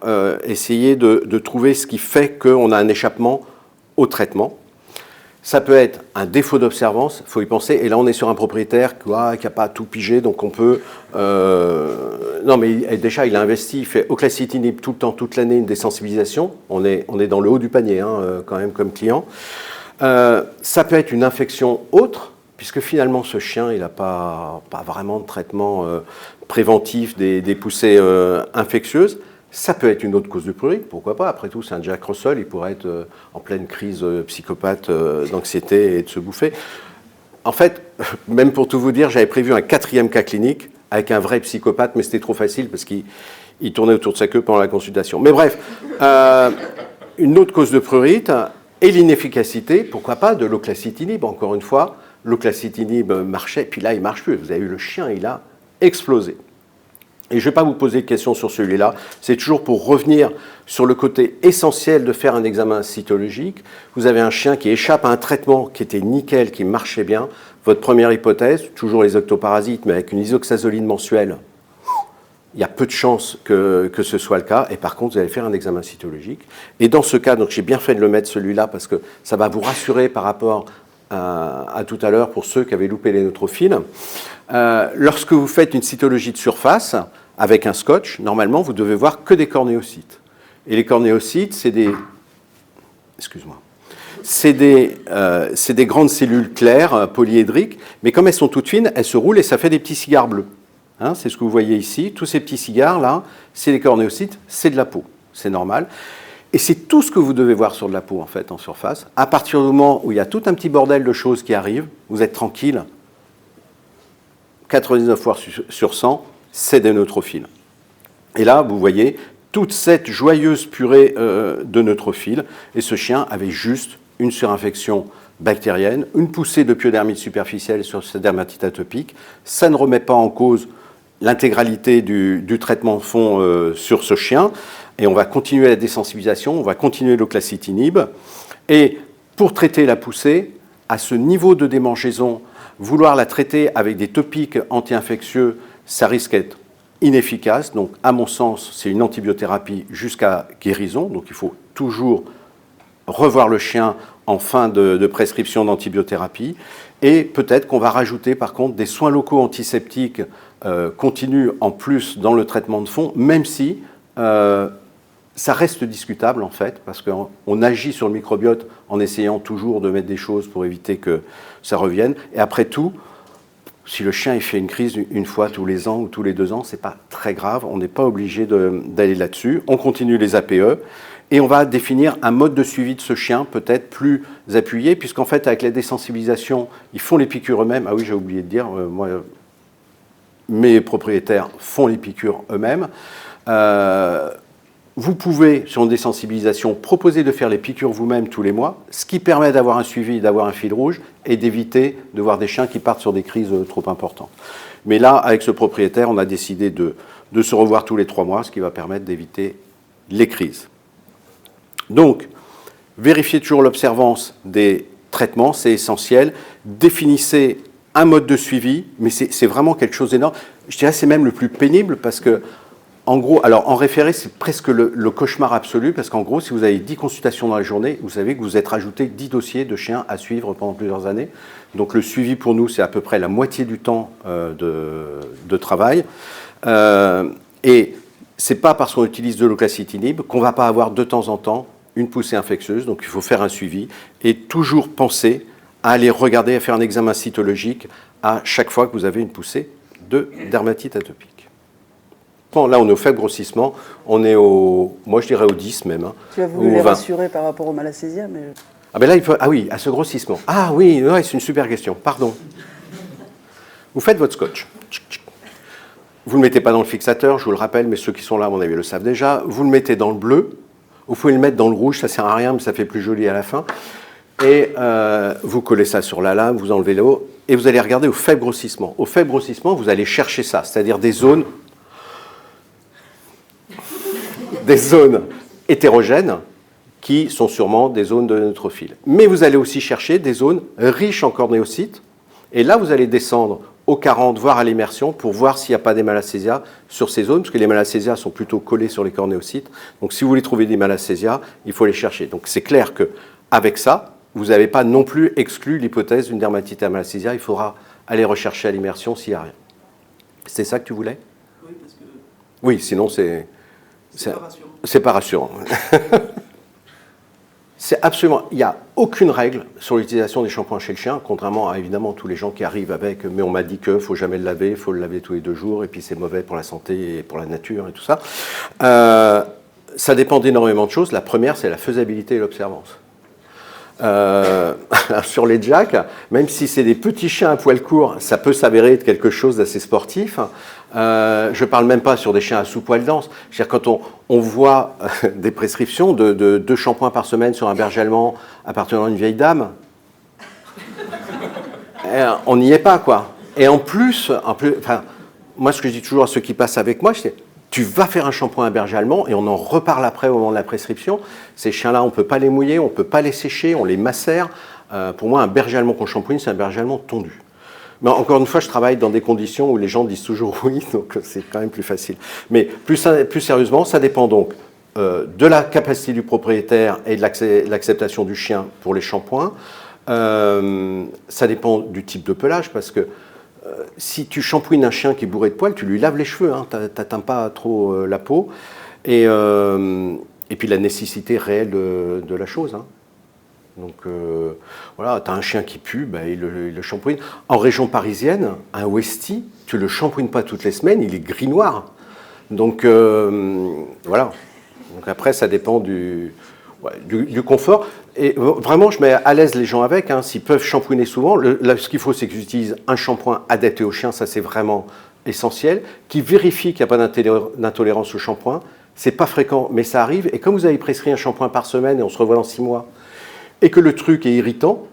essayer de trouver ce qui fait qu'on a un échappement au traitement. Ça peut être un défaut d'observance, il faut y penser. Et là, on est sur un propriétaire qui n'a pas tout pigé, donc on peut... non, mais déjà, il a investi, il fait oclacitinib tout le temps, toute l'année, une désensibilisation. On est dans le haut du panier, hein, quand même, comme client. Ça peut être une infection autre, puisque finalement, ce chien, il n'a pas vraiment de traitement préventif des poussées infectieuses. Ça peut être une autre cause de prurite, pourquoi pas. Après tout, c'est un Jack Russell, il pourrait être en pleine crise psychopathe d'anxiété et de se bouffer. En fait, même pour tout vous dire, j'avais prévu un 4e cas clinique avec un vrai psychopathe, mais c'était trop facile parce qu'il tournait autour de sa queue pendant la consultation. Mais bref, une autre cause de prurite et l'inefficacité, pourquoi pas, de l'oclacitinib. Encore une fois, l'oclacitinib marchait, puis là, il ne marche plus. Vous avez vu, le chien, il a explosé. Et je ne vais pas vous poser de questions sur celui-là, c'est toujours pour revenir sur le côté essentiel de faire un examen cytologique. Vous avez un chien qui échappe à un traitement qui était nickel, qui marchait bien. Votre première hypothèse, toujours les octoparasites, mais avec une isoxazoline mensuelle, il y a peu de chances que ce soit le cas. Et par contre, vous allez faire un examen cytologique. Et dans ce cas, donc j'ai bien fait de le mettre celui-là parce que ça va vous rassurer par rapport à tout à l'heure pour ceux qui avaient loupé les neutrophiles. Lorsque vous faites une cytologie de surface avec un scotch, normalement, vous devez voir que des cornéocytes. Et les cornéocytes, c'est des... Excuse-moi. C'est des grandes cellules claires, polyédriques, mais comme elles sont toutes fines, elles se roulent et ça fait des petits cigares bleus. Hein, c'est ce que vous voyez ici. Tous ces petits cigares-là, c'est les cornéocytes, c'est de la peau. C'est normal. Et c'est tout ce que vous devez voir sur de la peau, en fait, en surface. À partir du moment où il y a tout un petit bordel de choses qui arrivent, vous êtes tranquille. 99 fois sur 100, c'est des neutrophiles. Et là, vous voyez toute cette joyeuse purée de neutrophiles. Et ce chien avait juste une surinfection bactérienne, une poussée de pyodermite superficielle sur sa dermatite atopique. Ça ne remet pas en cause l'intégralité du traitement de fond sur ce chien. Et on va continuer la désensibilisation, on va continuer l'oclacitinib. Et pour traiter la poussée, à ce niveau de démangeaison, vouloir la traiter avec des topiques anti-infectieux, ça risque d'être inefficace. Donc, à mon sens, c'est une antibiothérapie jusqu'à guérison. Donc, il faut toujours revoir le chien en fin de prescription d'antibiothérapie. Et peut-être qu'on va rajouter, par contre, des soins locaux antiseptiques continus en plus dans le traitement de fond, même si ça reste discutable, en fait, parce qu'on agit sur le microbiote en essayant toujours de mettre des choses pour éviter que ça revienne. Et après tout, si le chien il fait une crise une fois tous les ans ou tous les 2 ans, ce n'est pas très grave, on n'est pas obligé d'aller là-dessus. On continue les APE et on va définir un mode de suivi de ce chien peut-être plus appuyé, puisqu'en fait, avec la désensibilisation, ils font les piqûres eux-mêmes. Ah oui, j'ai oublié de dire, moi, mes propriétaires font les piqûres eux-mêmes. Vous pouvez, sur une désensibilisation, proposer de faire les piqûres vous-même tous les mois, ce qui permet d'avoir un suivi, d'avoir un fil rouge et d'éviter de voir des chiens qui partent sur des crises trop importantes. Mais là, avec ce propriétaire, on a décidé de se revoir tous les 3 mois, ce qui va permettre d'éviter les crises. Donc, vérifiez toujours l'observance des traitements, c'est essentiel. Définissez un mode de suivi, mais c'est vraiment quelque chose d'énorme. Je dirais que c'est même le plus pénible parce que en gros, alors en référé, c'est presque le cauchemar absolu, parce qu'en gros, si vous avez 10 consultations dans la journée, vous savez que vous êtes rajouté 10 dossiers de chiens à suivre pendant plusieurs années. Donc le suivi pour nous, c'est à peu près la moitié du temps de travail. Et ce n'est pas parce qu'on utilise de l'oclacitinib qu'on ne va pas avoir de temps en temps une poussée infectieuse. Donc il faut faire un suivi et toujours penser à aller regarder, à faire un examen cytologique à chaque fois que vous avez une poussée de dermatite atopique. Bon, là, on est au faible grossissement, on est moi je dirais au 10 même. Hein, tu as voulu les rassurer par rapport au malacésia, mais... Ah ben là, ah oui, à ce grossissement. Ah oui, ouais, c'est une super question, pardon. Vous faites votre scotch. Vous ne le mettez pas dans le fixateur, je vous le rappelle, mais ceux qui sont là, à mon avis, le savent déjà. Vous le mettez dans le bleu, vous pouvez le mettre dans le rouge, ça ne sert à rien, mais ça fait plus joli à la fin. Et vous collez ça sur la lame, vous enlevez l'eau, et vous allez regarder au faible grossissement. Au faible grossissement, vous allez chercher ça, c'est-à-dire des zones des zones hétérogènes qui sont sûrement des zones de neutrophiles. Mais vous allez aussi chercher des zones riches en cornéocytes. Et là, vous allez descendre au 40, voire à l'immersion, pour voir s'il n'y a pas des malacésias sur ces zones, parce que les malacésias sont plutôt collés sur les cornéocytes. Donc, si vous voulez trouver des malacésias, il faut les chercher. Donc, c'est clair qu'avec ça, vous n'avez pas non plus exclu l'hypothèse d'une dermatite à malacésia. Il faudra aller rechercher à l'immersion s'il n'y a rien. C'est ça que tu voulais? Oui, parce que Oui, sinon c'est pas rassurant. C'est pas rassurant. C'est absolument, il n'y a aucune règle sur l'utilisation des shampoings chez le chien, contrairement à évidemment tous les gens qui arrivent avec mais on m'a dit qu'il ne faut jamais le laver, il faut le laver tous les 2 jours et puis c'est mauvais pour la santé et pour la nature et tout ça. Ça dépend d'énormément de choses. La première, c'est la faisabilité et l'observance. Sur les jacks, même si c'est des petits chiens à poil court, ça peut s'avérer être quelque chose d'assez sportif. Je ne parle même pas sur des chiens à sous-poil dense. C'est-à-dire quand on voit des prescriptions de 2 shampoings par semaine sur un berger allemand appartenant à une vieille dame, on n'y est pas, quoi. Et en plus enfin, moi, ce que je dis toujours à ceux qui passent avec moi, c'est tu vas faire un shampoing à berger allemand et on en reparle après au moment de la prescription. Ces chiens-là, on ne peut pas les mouiller, on ne peut pas les sécher, on les macère. Pour moi, un berger allemand qu'on shampooine, c'est un berger allemand tondu. Mais encore une fois, je travaille dans des conditions où les gens disent toujours oui, donc c'est quand même plus facile. Mais plus sérieusement, ça dépend donc de la capacité du propriétaire et de l'acceptation du chien pour les shampoings. Ça dépend du type de pelage, parce que si tu shampouines un chien qui est bourré de poils, tu lui laves les cheveux, hein, tu n'atteins pas trop la peau. Et puis la nécessité réelle de la chose. Hein. Donc voilà, tu as un chien qui pue, il le shampouine. En région parisienne, un Westie, tu ne le shampouines pas toutes les semaines, il est gris-noir. Donc voilà. Donc après, ça dépend du confort. Et vraiment, je mets à l'aise les gens avec, hein, s'ils peuvent shampouiner souvent. Ce qu'il faut, c'est qu'ils utilisent un shampoing adapté au chien, ça c'est vraiment essentiel, qui vérifie qu'il n'y a pas d'intolérance au shampoing. C'est pas fréquent, mais ça arrive. Et comme vous avez prescrit un shampoing par semaine et on se revoit dans 6 mois, et que le truc est irritant,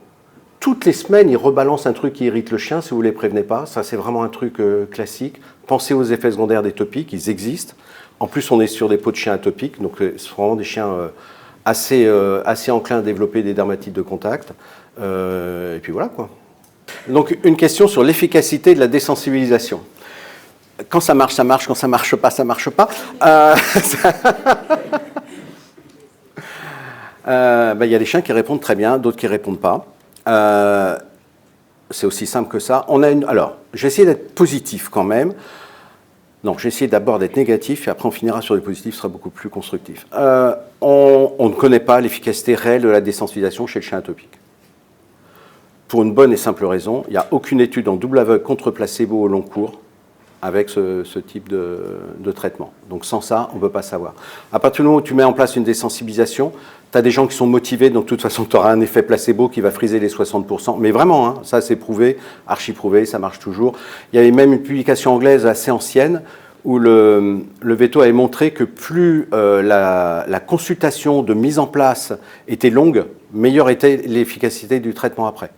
toutes les semaines, ils rebalancent un truc qui irrite le chien si vous ne les prévenez pas. Ça, c'est vraiment un truc classique. Pensez aux effets secondaires des topiques, ils existent. En plus, on est sur des peaux de chiens atopiques, donc c'est vraiment des chiens assez enclins à développer des dermatites de contact. Et puis voilà, quoi. Donc, une question sur l'efficacité de la désensibilisation. Quand ça marche, ça marche. Quand ça marche pas, ça marche pas. Il y a des chiens qui répondent très bien, d'autres qui répondent pas. C'est aussi simple que ça. Alors, je vais essayer d'être positif quand même. Non, j'ai essayé d'abord d'être négatif et après on finira sur les positifs, ce sera beaucoup plus constructif. On ne connaît pas l'efficacité réelle de la désensibilisation chez le chien atopique. Pour une bonne et simple raison, il n'y a aucune étude en double aveugle contre placebo au long cours avec ce type de traitement. Donc sans ça, on ne peut pas savoir. À partir du moment où tu mets en place une désensibilisation, tu as des gens qui sont motivés, donc de toute façon, tu auras un effet placebo qui va friser les 60%. Mais vraiment, hein, ça c'est prouvé, archi prouvé, ça marche toujours. Il y avait même une publication anglaise assez ancienne où le veto avait montré que plus la consultation de mise en place était longue, meilleure était l'efficacité du traitement après.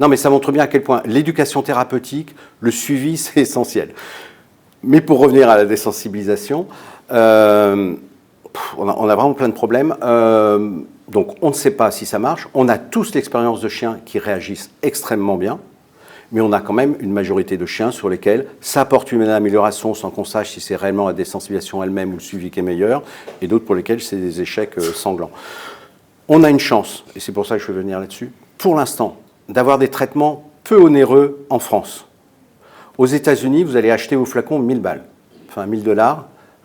Non, mais ça montre bien à quel point l'éducation thérapeutique, le suivi, c'est essentiel. Mais pour revenir à la désensibilisation, on a vraiment plein de problèmes. Donc, on ne sait pas si ça marche. On a tous l'expérience de chiens qui réagissent extrêmement bien, mais on a quand même une majorité de chiens sur lesquels ça apporte une amélioration sans qu'on sache si c'est réellement la désensibilisation elle-même ou le suivi qui est meilleur, et d'autres pour lesquels c'est des échecs sanglants. On a une chance, et c'est pour ça que je vais venir là-dessus, pour l'instant, d'avoir des traitements peu onéreux en France. Aux États-Unis, vous allez acheter vos flacons 1000 balles, enfin $1000,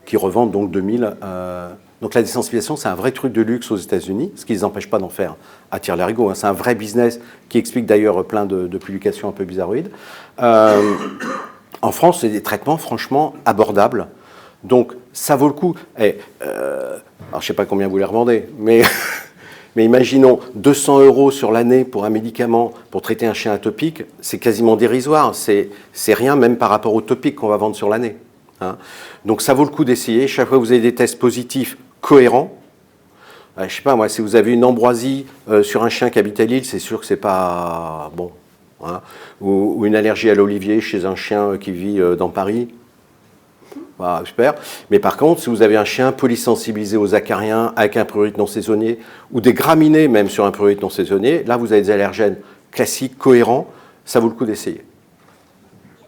qui revendent donc 2000. Donc la désensibilisation, c'est un vrai truc de luxe aux États-Unis, ce qui ne les empêche pas d'en faire à tire-larigot. Hein. C'est un vrai business qui explique d'ailleurs plein de publications un peu bizarroïdes. En France, c'est des traitements franchement abordables. Donc ça vaut le coup. Alors je ne sais pas combien vous les revendez, mais imaginons 200 € sur l'année pour un médicament pour traiter un chien atopique, c'est quasiment dérisoire. C'est rien même par rapport au topique qu'on va vendre sur l'année. Hein. Donc ça vaut le coup d'essayer. Chaque fois que vous avez des tests positifs cohérents, je ne sais pas moi, si vous avez une ambroisie sur un chien qui habite à Lille, c'est sûr que c'est pas bon. Hein. Ou une allergie à l'olivier chez un chien qui vit dans Paris, Bah, super. Mais par contre, si vous avez un chien polysensibilisé aux acariens avec un prurite non saisonnier ou des graminées même sur un prurite non saisonnier, là vous avez des allergènes classiques, cohérents, ça vaut le coup d'essayer.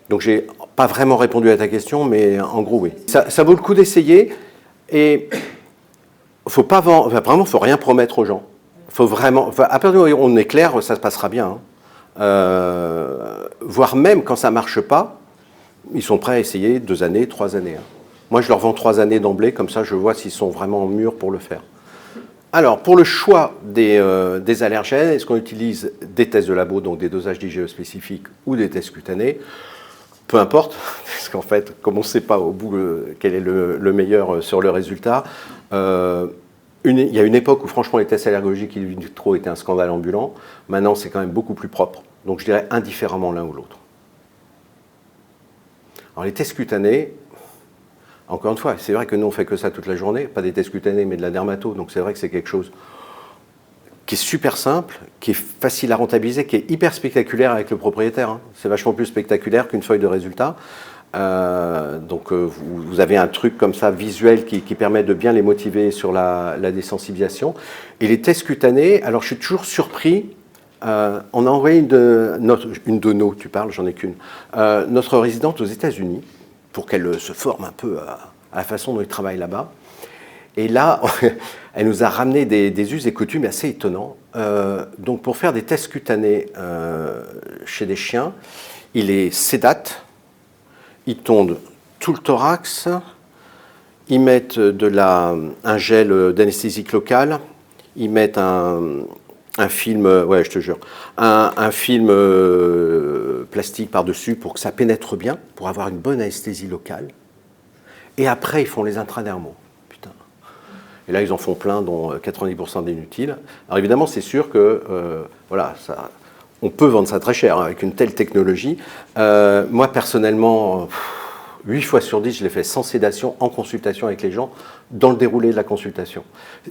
Donc j'ai pas vraiment répondu à ta question, mais en gros oui. Ça vaut le coup d'essayer et faut pas vraiment, faut rien promettre aux gens. Faut vraiment, à partir du moment où on est clair, ça se passera bien. Voire même quand ça marche pas, ils sont prêts à essayer 2 années, 3 années. Moi, je leur vends 3 années d'emblée, comme ça, je vois s'ils sont vraiment mûrs pour le faire. Alors, pour le choix des allergènes, est-ce qu'on utilise des tests de labo, donc des dosages d'IgE spécifiques, ou des tests cutanés? Peu importe, parce qu'en fait, comme on ne sait pas au bout quel est le meilleur sur le résultat, il y a une époque où, franchement, les tests allergologiques in vitro étaient un scandale ambulant. Maintenant, c'est quand même beaucoup plus propre. Donc, je dirais indifféremment l'un ou l'autre. Alors les tests cutanés, encore une fois, c'est vrai que nous on fait que ça toute la journée, pas des tests cutanés mais de la dermato, donc c'est vrai que c'est quelque chose qui est super simple, qui est facile à rentabiliser, qui est hyper spectaculaire avec le propriétaire. C'est vachement plus spectaculaire qu'une feuille de résultat. Donc vous avez un truc comme ça visuel qui permet de bien les motiver sur la désensibilisation. Et les tests cutanés, alors je suis toujours surpris. On a envoyé une de nos, tu parles, j'en ai qu'une, notre résidente aux États-Unis pour qu'elle se forme un peu à la façon dont ils travaillent là-bas. Et là, elle nous a ramené des us et coutumes assez étonnants. Donc, pour faire des tests cutanés chez des chiens, ils les sédatent, ils tondent tout le thorax, ils mettent un gel d'anesthésique locale, ils mettent un film, ouais, je te jure, un film plastique par-dessus pour que ça pénètre bien, pour avoir une bonne anesthésie locale. Et après, ils font les intradermaux. Putain. Et là, ils en font plein, dont 90% d'inutiles. Alors évidemment, c'est sûr que, voilà, on peut vendre ça très cher avec une telle technologie. Moi, personnellement, 8 fois sur 10, je l'ai fait sans sédation, en consultation avec les gens, dans le déroulé de la consultation.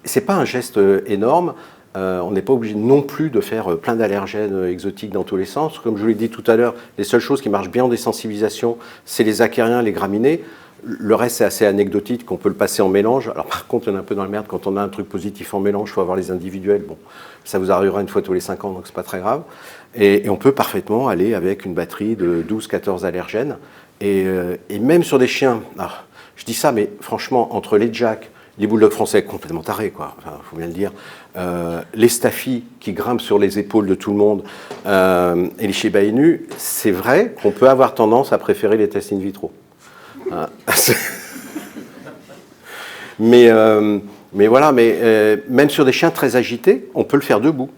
C'est pas un geste énorme. On n'est pas obligé non plus de faire plein d'allergènes exotiques dans tous les sens. Comme je vous l'ai dit tout à l'heure, les seules choses qui marchent bien en désensibilisation, c'est les acariens, les graminées. Le reste, c'est assez anecdotique, qu'on peut le passer en mélange. Alors par contre, on est un peu dans la merde. Quand on a un truc positif en mélange, il faut avoir les individuels. Bon, ça vous arrivera une fois tous les 5 ans, donc c'est pas très grave. Et on peut parfaitement aller avec une batterie de 12-14 allergènes. Et même sur des chiens, alors, je dis ça, mais franchement, entre les jacks, les bulldogs français complètement tarés, quoi. Enfin, faut bien le dire. Les staffis qui grimpent sur les épaules de tout le monde et les Shiba Inu, c'est vrai qu'on peut avoir tendance à préférer les tests in vitro. Mais voilà, même sur des chiens très agités, on peut le faire debout.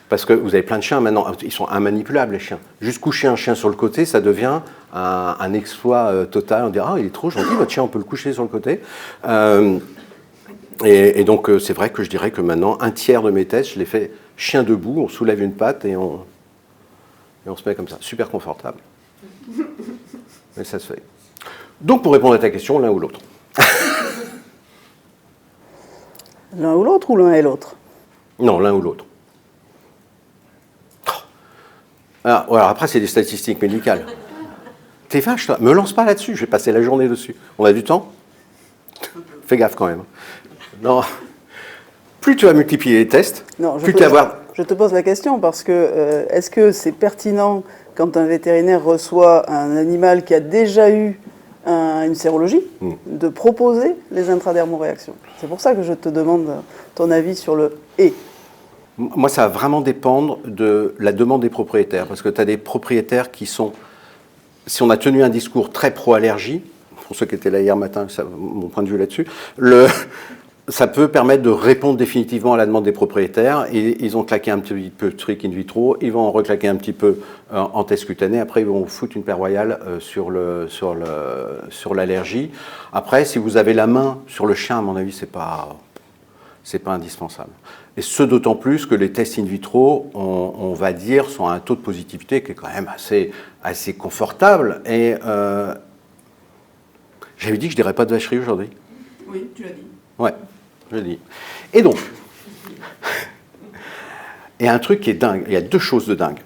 Parce que vous avez plein de chiens maintenant, ils sont immanipulables les chiens. Juste coucher un chien sur le côté, ça devient un exploit total. On dit ah il est trop gentil votre chien, on peut le coucher sur le côté. Et donc c'est vrai que je dirais que maintenant un tiers de mes tests, je les fais chien debout, on soulève une patte et on se met comme ça, super confortable. Mais ça se fait. Donc pour répondre à ta question, l'un ou l'autre. L'un ou l'autre ou l'un et l'autre? Non, l'un ou l'autre. Alors après, c'est des statistiques médicales. T'es vache, toi. Me lance pas là-dessus, je vais passer la journée dessus. On a du temps? Fais gaffe quand même. Non. Plus tu vas multiplier les tests, non, plus tu vas avoir... Je te pose la question parce que est-ce que c'est pertinent quand un vétérinaire reçoit un animal qui a déjà eu une sérologie de proposer les intradermoréactions? C'est pour ça que je te demande ton avis sur le « et ». Moi, ça va vraiment dépendre de la demande des propriétaires. Parce que tu as des propriétaires qui sont... Si on a tenu un discours très pro-allergie, pour ceux qui étaient là hier matin, mon point de vue là-dessus, ça peut permettre de répondre définitivement à la demande des propriétaires. Et ils ont claqué un petit peu de truc in vitro, ils vont en reclaquer un petit peu en test cutané. Après, ils vont foutre une paire royale sur l'allergie. Après, si vous avez la main sur le chien, à mon avis, c'est pas indispensable. Et ce d'autant plus que les tests in vitro, on va dire, sont à un taux de positivité qui est quand même assez confortable. Et j'avais dit que je ne dirais pas de vacherie aujourd'hui. Oui, tu l'as dit. Ouais, je l'ai dit. Et donc, il y a un truc qui est dingue, il y a deux choses de dingue.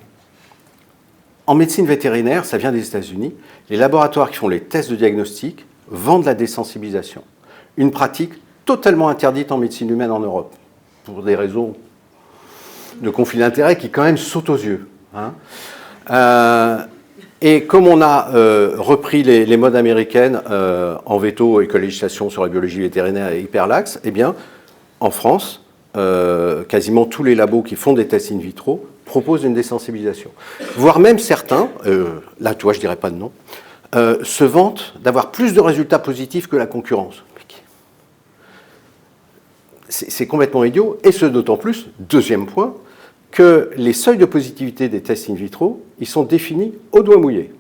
En médecine vétérinaire, ça vient des États-Unis, les laboratoires qui font les tests de diagnostic vendent la désensibilisation. Une pratique totalement interdite en médecine humaine en Europe, pour des raisons de conflit d'intérêts qui quand même sautent aux yeux. Et comme on a repris les modes américaines en veto et que la législation sur la biologie vétérinaire est hyper laxe, eh bien, en France, quasiment tous les labos qui font des tests in vitro proposent une désensibilisation. Voire même certains, là, tu vois, je ne dirais pas de nom, se vantent d'avoir plus de résultats positifs que la concurrence. C'est complètement idiot, et ce d'autant plus, deuxième point, que les seuils de positivité des tests in vitro, ils sont définis au doigt mouillé.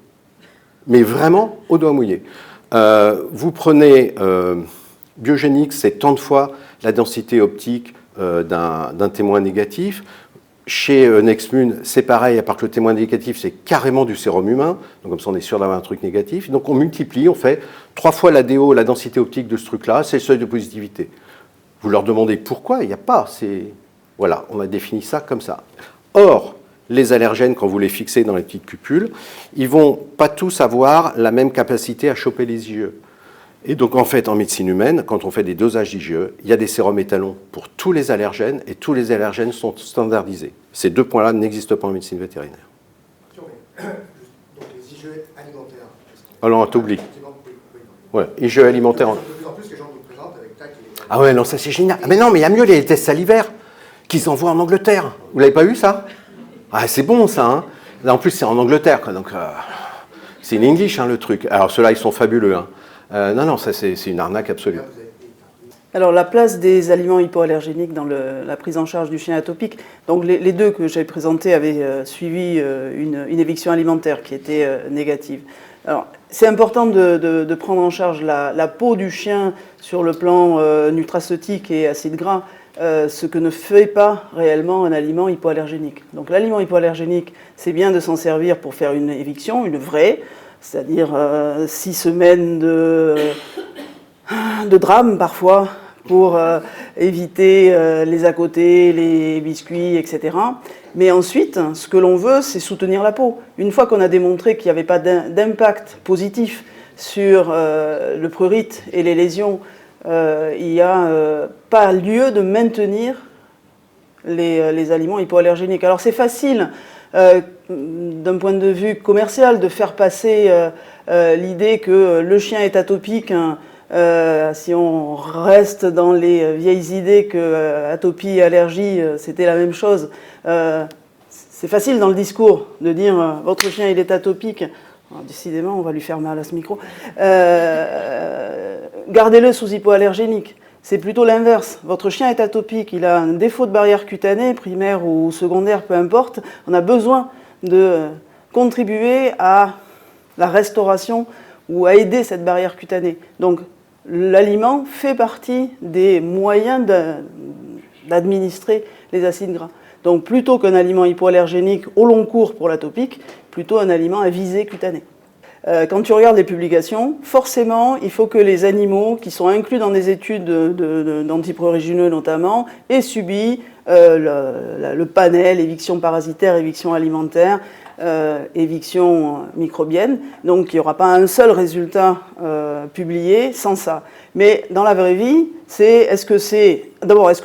Mais vraiment au doigt mouillé. Vous prenez Biogénix, c'est tant de fois la densité optique d'un témoin négatif. Chez Nextmune, c'est pareil, à part que le témoin négatif, c'est carrément du sérum humain. Donc comme ça, on est sûr d'avoir un truc négatif. Donc on multiplie, on fait 3 fois la DO, la densité optique de ce truc-là, c'est le seuil de positivité. Vous leur demandez pourquoi, il n'y a pas. Voilà, on a défini ça comme ça. Or, les allergènes, quand vous les fixez dans les petites cupules, ils ne vont pas tous avoir la même capacité à choper les IgE. Et donc, en fait, en médecine humaine, quand on fait des dosages d'IgE, il y a des sérums étalons pour tous les allergènes, et tous les allergènes sont standardisés. Ces 2 points-là n'existent pas en médecine vétérinaire. Donc, les IgE alimentaires. Alors, t'oublies. Ouais, IgE alimentaires. De plus en plus, les gens nous présentent avec TAC. Ah ouais, non, ça c'est génial. Mais non, mais il y a mieux les tests salivaires qu'ils envoient en Angleterre. Vous l'avez pas vu, ça? Ah, c'est bon, ça. Hein. Là, en plus, c'est en Angleterre, quoi, donc c'est in English, hein, le truc. Alors, ceux-là, ils sont fabuleux. Hein. Non, ça, c'est une arnaque absolue. Alors, la place des aliments hypoallergéniques dans la prise en charge du chien atopique. Donc, les 2 que j'avais présentés avaient suivi une éviction alimentaire qui était négative. Alors, c'est important de prendre en charge la peau du chien sur le plan nutraceutique et acide gras, ce que ne fait pas réellement un aliment hypoallergénique. Donc l'aliment hypoallergénique, c'est bien de s'en servir pour faire une éviction, une vraie, c'est-à-dire 6 semaines de drame parfois, pour éviter les à côté, les biscuits, etc. Mais ensuite, ce que l'on veut, c'est soutenir la peau. Une fois qu'on a démontré qu'il n'y avait pas d'impact positif sur le prurite et les lésions, il n'y a pas lieu de maintenir les aliments hypoallergéniques. Alors c'est facile, d'un point de vue commercial, de faire passer l'idée que le chien est atopique. Si on reste dans les vieilles idées que atopie et allergie, c'était la même chose, c'est facile dans le discours de dire votre chien il est atopique. Alors, décidément, on va lui faire mal à ce micro. Gardez-le sous hypoallergénique. C'est plutôt l'inverse. Votre chien est atopique, il a un défaut de barrière cutanée, primaire ou secondaire, peu importe. On a besoin de contribuer à la restauration ou à aider cette barrière cutanée. Donc, l'aliment fait partie des moyens d'administrer les acides gras. Donc plutôt qu'un aliment hypoallergénique au long cours pour l'atopique, plutôt un aliment à visée cutanée. Quand tu regardes les publications, forcément, il faut que les animaux qui sont inclus dans des études d'antiprurigineux notamment aient subi le panel éviction parasitaire, éviction alimentaire, éviction microbienne. Donc il n'y aura pas un seul résultat publié sans ça. Mais dans la vraie vie, est-ce que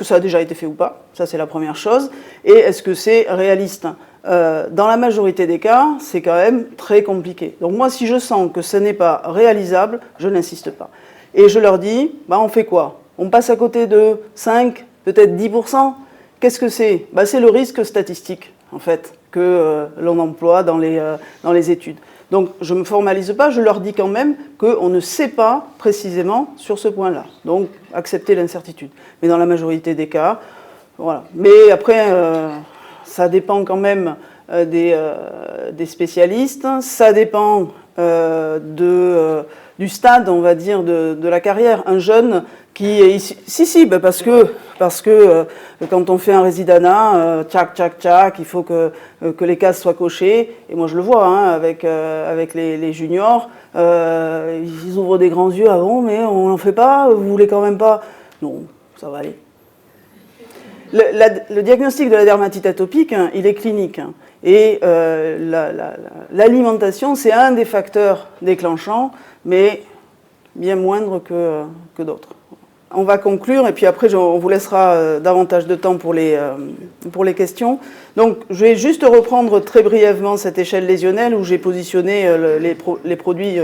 ça a déjà été fait ou pas? Ça, c'est la première chose. Et est-ce que c'est réaliste? Dans la majorité des cas, c'est quand même très compliqué. Donc moi, si je sens que ce n'est pas réalisable, je n'insiste pas. Et je leur dis, on fait quoi? On passe à côté de 5, peut-être 10%. Qu'est-ce que c'est? C'est le risque statistique, en fait, que l'on emploie dans les études. Donc je ne me formalise pas, je leur dis quand même qu'on ne sait pas précisément sur ce point-là. Donc accepter l'incertitude. Mais dans la majorité des cas, voilà. Mais après, ça dépend quand même des spécialistes, ça dépend du stade, on va dire, de la carrière. Un jeune qui est ici... parce que quand on fait un résidana, tchac, il faut que les cases soient cochées. Et moi, je le vois avec les juniors. Ils ouvrent des grands yeux avant, mais on n'en fait pas, vous voulez quand même pas? Non, ça va aller. le diagnostic de la dermatite atopique, hein, il est clinique. Hein, et l'alimentation, c'est un des facteurs déclenchants, mais bien moindre que d'autres. On va conclure, et puis après, on vous laissera davantage de temps pour les questions. Donc, je vais juste reprendre très brièvement cette échelle lésionnelle où j'ai positionné les produits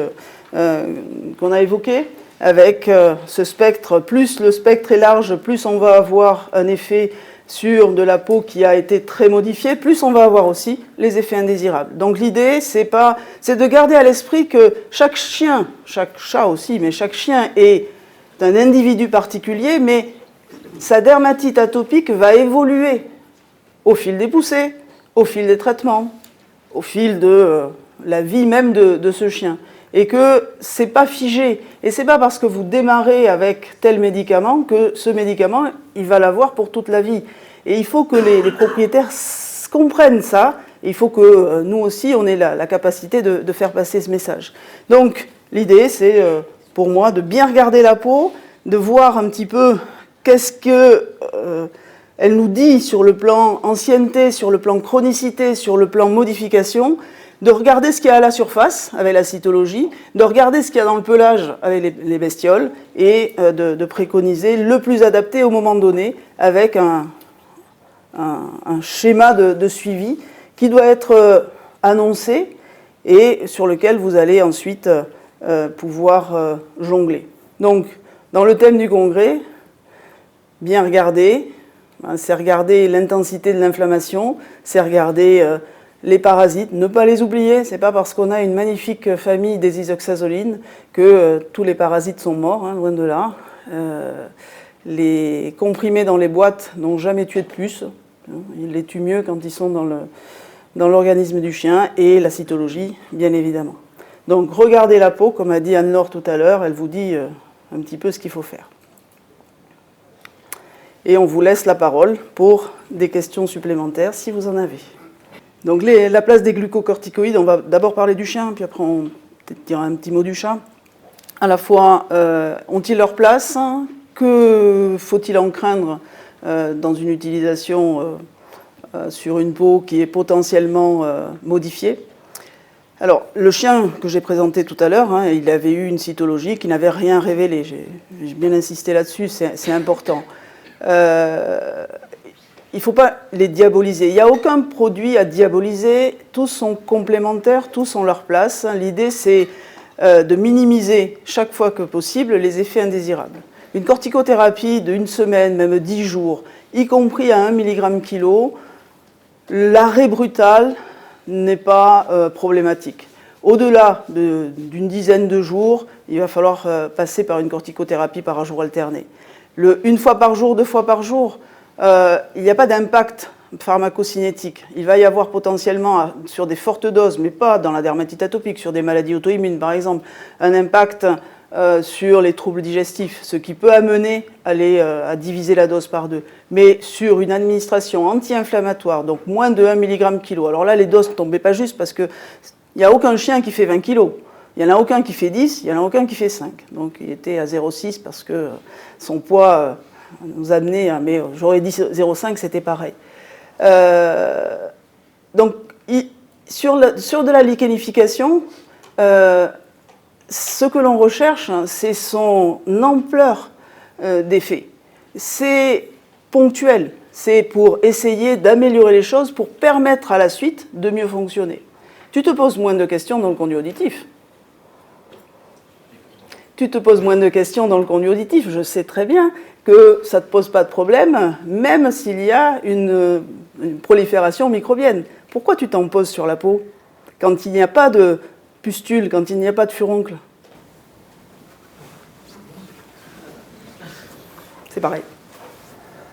qu'on a évoqués, avec ce spectre. Plus le spectre est large, plus on va avoir un effet sur de la peau qui a été très modifiée, plus on va avoir aussi les effets indésirables. Donc l'idée, c'est de garder à l'esprit que chaque chien, chaque chat aussi, mais chaque chien est un individu particulier, mais sa dermatite atopique va évoluer au fil des poussées, au fil des traitements, au fil de la vie même de ce chien. Et que ce n'est pas figé. Et ce n'est pas parce que vous démarrez avec tel médicament que ce médicament, il va l'avoir pour toute la vie. Et il faut que les propriétaires comprennent ça. Et il faut que nous aussi, on ait la capacité de faire passer ce message. Donc, l'idée, c'est pour moi de bien regarder la peau, de voir un petit peu qu'est-ce qu'elle nous dit sur le plan ancienneté, sur le plan chronicité, sur le plan modification, de regarder ce qu'il y a à la surface avec la cytologie, de regarder ce qu'il y a dans le pelage avec les bestioles et de préconiser le plus adapté au moment donné avec un schéma de suivi qui doit être annoncé et sur lequel vous allez ensuite pouvoir jongler. Donc, dans le thème du congrès, bien regarder, c'est regarder l'intensité de l'inflammation, c'est regarder les parasites, ne pas les oublier, c'est pas parce qu'on a une magnifique famille des isoxazolines que tous les parasites sont morts, hein, loin de là. Les comprimés dans les boîtes n'ont jamais tué de puces, hein, ils les tuent mieux quand ils sont dans l'organisme du chien, et la cytologie, bien évidemment. Donc regardez la peau, comme a dit Anne-Laure tout à l'heure, elle vous dit un petit peu ce qu'il faut faire. Et on vous laisse la parole pour des questions supplémentaires, si vous en avez. Donc la place des glucocorticoïdes, on va d'abord parler du chien, puis après on peut-être dira un petit mot du chat. À la fois, ont-ils leur place? Que faut-il en craindre dans une utilisation sur une peau qui est potentiellement modifiée? Alors, le chien que j'ai présenté tout à l'heure, hein, il avait eu une cytologie qui n'avait rien révélé. J'ai bien insisté là-dessus, c'est important. Il ne faut pas les diaboliser. Il n'y a aucun produit à diaboliser. Tous sont complémentaires, tous ont leur place. L'idée, c'est de minimiser chaque fois que possible les effets indésirables. Une corticothérapie d'une semaine, même 10 jours, y compris à 1 mg/kg, l'arrêt brutal n'est pas problématique. Au-delà d'une dizaine de jours, il va falloir passer par une corticothérapie par jour alterné. Une fois par jour, 2 fois par jour, il n'y a pas d'impact pharmacocinétique. Il va y avoir potentiellement, sur des fortes doses, mais pas dans la dermatite atopique, sur des maladies auto-immunes par exemple, un impact sur les troubles digestifs, ce qui peut amener à diviser la dose par 2. Mais sur une administration anti-inflammatoire, donc moins de 1 mg/kg, alors là les doses ne tombaient pas juste parce qu'il n'y a aucun chien qui fait 20 kg. Il n'y en a aucun qui fait 10, il n'y en a aucun qui fait 5. Donc il était à 0,6 parce que son poids nous amenait, mais j'aurais dit 0,5, c'était pareil. Donc sur de la lichenification, ce que l'on recherche, c'est son ampleur d'effet. C'est ponctuel, c'est pour essayer d'améliorer les choses, pour permettre à la suite de mieux fonctionner. Tu te poses moins de questions dans le conduit auditif. Tu te poses moins de questions dans le conduit auditif. Je sais très bien que ça ne te pose pas de problème, même s'il y a une prolifération microbienne. Pourquoi tu t'en poses sur la peau quand il n'y a pas de pustules, quand il n'y a pas de furoncles? C'est pareil.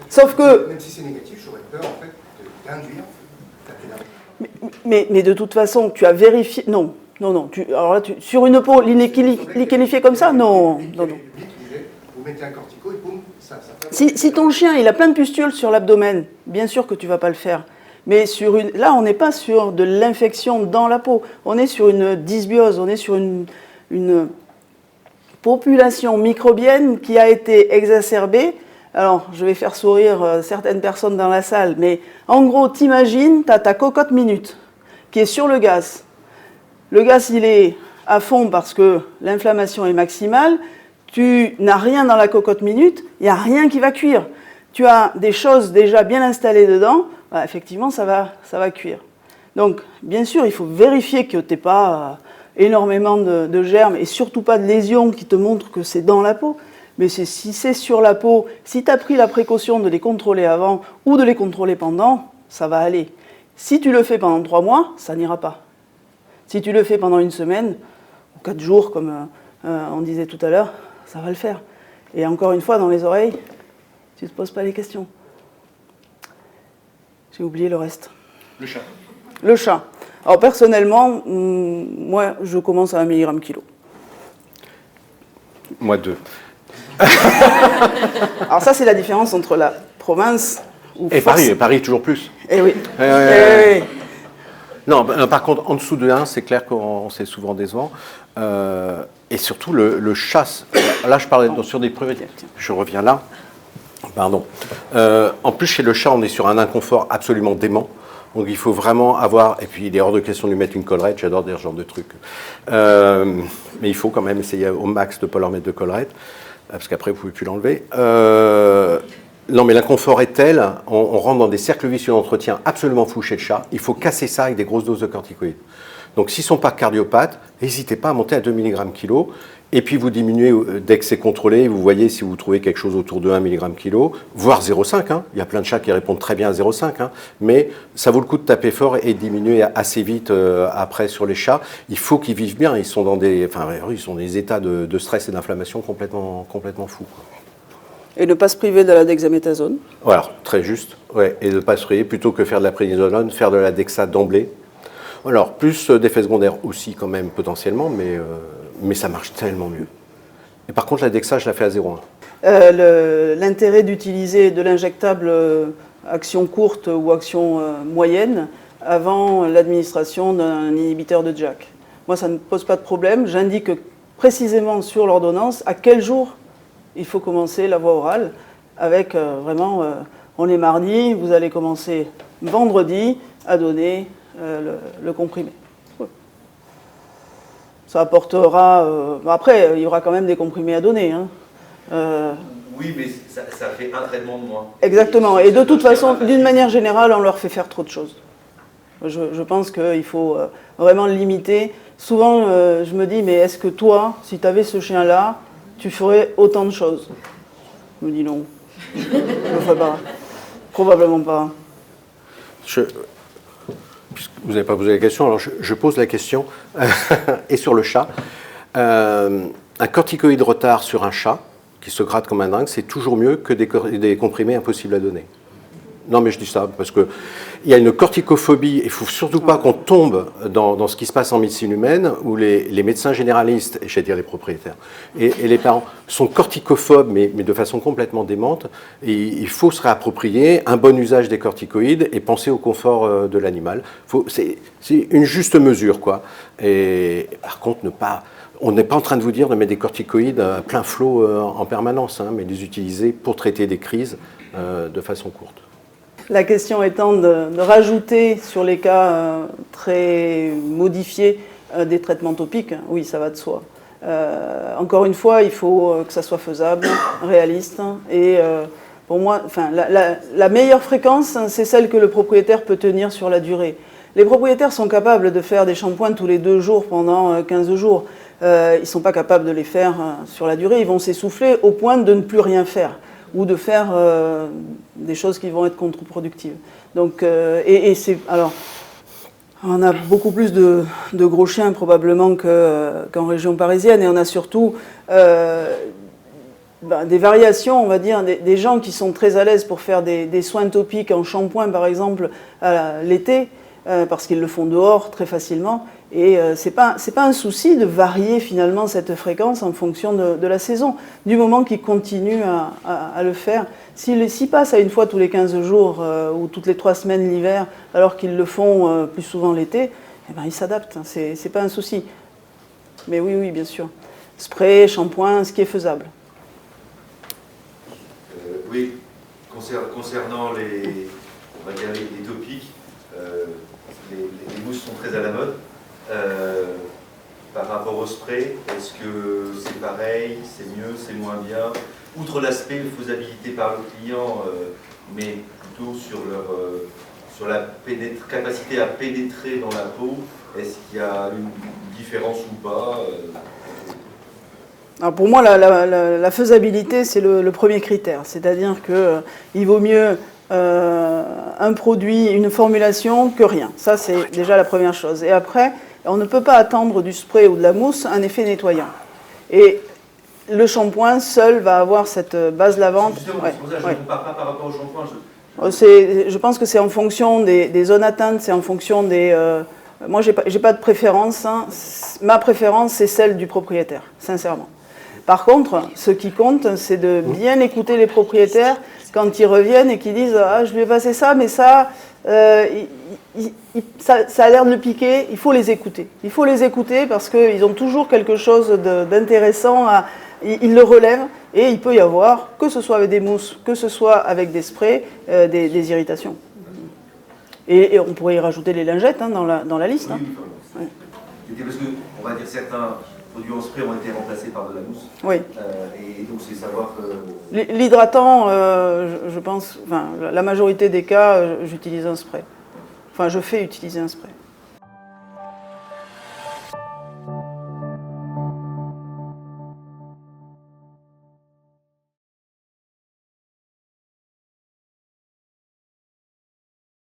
Sauf que... Même si c'est négatif, j'aurais peur en fait d'induire la pénalité. Mais de toute façon, tu as vérifié... Non. Alors là, sur une peau lichenifiée comme ça, non. Vous mettez un cortico et boum, ça si ton chien il a plein de pustules sur l'abdomen, bien sûr que tu ne vas pas le faire. Mais là, on n'est pas sur de l'infection dans la peau. On est sur une dysbiose, on est sur une population microbienne qui a été exacerbée Alors, je vais faire sourire certaines personnes dans la salle, mais en gros, t'imagines, tu as ta cocotte minute qui est sur le gaz. Le gaz, il est à fond parce que l'inflammation est maximale. Tu n'as rien dans la cocotte minute, il n'y a rien qui va cuire. Tu as des choses déjà bien installées dedans, bah, effectivement, ça va cuire. Donc, bien sûr, il faut vérifier que tu n'aies pas énormément de germes et surtout pas de lésions qui te montrent que c'est dans la peau. Mais si c'est sur la peau, si tu as pris la précaution de les contrôler avant ou de les contrôler pendant, ça va aller. Si tu le fais pendant 3 mois, ça n'ira pas. Si tu le fais pendant 1 semaine, ou 4 jours, comme on disait tout à l'heure, ça va le faire. Et encore une fois, dans les oreilles, tu ne te poses pas les questions. J'ai oublié le reste. Le chat. Le chat. Alors personnellement, moi, je commence à 1 mg kilo. Moi, 2. Alors ça, c'est la différence entre la province ou Et Paris, toujours plus. Eh oui. Oui. Non, par contre, en dessous de 1, c'est clair qu'on s'est souvent décevant. Et surtout, le chasse. Là, je parlais sur des priorités. Je reviens là. Pardon. En plus, chez le chat, on est sur un inconfort absolument dément. Donc, il faut vraiment avoir... Et puis, il est hors de question de lui mettre une collerette. J'adore dire ce genre de trucs. Mais il faut quand même essayer au max de ne pas leur mettre de collerette. Parce qu'après, vous ne pouvez plus l'enlever. Non, mais l'inconfort est tel, on rentre dans des cercles vicieux d'entretien absolument fous chez le chat. Il faut casser ça avec des grosses doses de corticoïdes. Donc, s'ils ne sont pas cardiopathes, n'hésitez pas à monter à 2 mg kg. Et puis, vous diminuez dès que c'est contrôlé. Vous voyez si vous trouvez quelque chose autour de 1 mg kg, voire 0,5. Hein. Il y a plein de chats qui répondent très bien à 0,5. Hein. Mais ça vaut le coup de taper fort et de diminuer assez vite après sur les chats. Il faut qu'ils vivent bien. Ils sont dans des états de stress et d'inflammation complètement fous, quoi. Et ne pas se priver de la dexaméthasone. Voilà, très juste. Ouais, et de ne pas se priver, plutôt que faire de la prénisolone, faire de la dexa d'emblée. Alors, plus d'effets secondaires aussi quand même potentiellement, mais ça marche tellement mieux. Et par contre, la dexa, je la fais à 0,1. L'intérêt d'utiliser de l'injectable action courte ou action moyenne avant l'administration d'un inhibiteur de JAK. Moi, ça ne pose pas de problème. J'indique précisément sur l'ordonnance à quel jour il faut commencer la voie orale avec vraiment, on est mardi, vous allez commencer vendredi à donner le comprimé. Ça apportera... après, il y aura quand même des comprimés à donner. Hein. Oui, mais ça fait un traitement de moins. Exactement. Et de toute façon, d'une manière générale, on leur fait faire trop de choses. Je pense qu'il faut vraiment le limiter. Souvent, je me dis, mais est-ce que toi, si tu avais ce chien-là, tu ferais autant de choses? Je me dis non. Je ne le ferais pas. Probablement pas. Puisque vous n'avez pas posé la question, alors je pose la question. Et sur le chat, un corticoïde retard sur un chat qui se gratte comme un dingue, c'est toujours mieux que des comprimés impossibles à donner. Non, mais je dis ça parce qu'il y a une corticophobie. Il ne faut surtout pas qu'on tombe dans ce qui se passe en médecine humaine, où les médecins généralistes, et j'allais dire les propriétaires, et les parents sont corticophobes, mais de façon complètement démente. Et il faut se réapproprier un bon usage des corticoïdes et penser au confort de l'animal. C'est une juste mesure, quoi. Et par contre, on n'est pas en train de vous dire de mettre des corticoïdes à plein flot en permanence, hein, mais de les utiliser pour traiter des crises de façon courte. La question étant de rajouter sur les cas très modifiés des traitements topiques, oui, ça va de soi. Encore une fois, il faut que ça soit faisable, réaliste. Et pour moi, la meilleure fréquence, c'est celle que le propriétaire peut tenir sur la durée. Les propriétaires sont capables de faire des shampoings tous les 2 jours pendant 15 jours. Ils ne sont pas capables de les faire sur la durée. Ils vont s'essouffler au point de ne plus rien faire, ou de faire des choses qui vont être contre-productives. Donc, alors, on a beaucoup plus de gros chiens probablement qu'en région parisienne, et on a surtout des variations, on va dire, des gens qui sont très à l'aise pour faire des soins topiques en shampoing, par exemple, l'été, parce qu'ils le font dehors très facilement. Et c'est pas un souci de varier finalement cette fréquence en fonction de la saison. Du moment qu'ils continuent à le faire, s'ils passent à 1 fois tous les 15 jours ou toutes les 3 semaines l'hiver, alors qu'ils le font plus souvent l'été, eh ben, ils s'adaptent, c'est pas un souci. Mais oui, bien sûr. Spray, shampoing, ce qui est faisable. Oui, Concernant on va dire les topiques, les mousses sont très à la mode. Par rapport au spray, est-ce que c'est pareil, c'est mieux, c'est moins bien? Outre l'aspect faisabilité par le client, mais plutôt sur la capacité à pénétrer dans la peau, est-ce qu'il y a une différence ou pas? Alors pour moi, la faisabilité, c'est le premier critère. C'est-à-dire qu'il vaut mieux un produit, une formulation que rien. Ça, c'est déjà la première chose. Et après, on ne peut pas attendre du spray ou de la mousse un effet nettoyant. Et le shampoing seul va avoir cette base lavante. Justement, c'est pour ça que je ne compare pas par rapport au shampoing. Je pense que c'est en fonction des zones atteintes, c'est en fonction des... moi, j'ai pas de préférence. Hein. Ma préférence, c'est celle du propriétaire, sincèrement. Par contre, ce qui compte, c'est de bien écouter les propriétaires quand ils reviennent et qu'ils disent « Ah, je lui ai passé ça, mais ça, ça a l'air de le piquer », il faut les écouter. Il faut les écouter parce qu'ils ont toujours quelque chose d'intéressant, ils le relèvent et il peut y avoir, que ce soit avec des mousses, que ce soit avec des sprays, des irritations. Et on pourrait y rajouter les lingettes hein, dans la liste. Oui, hein. oui, ouais. Parce que, on va dire, certains produits en spray ont été remplacés par de la mousse. Oui. Et donc, c'est savoir que... L'hydratant, je pense, enfin, la majorité des cas, j'utilise un spray. Enfin, je fais utiliser un spray.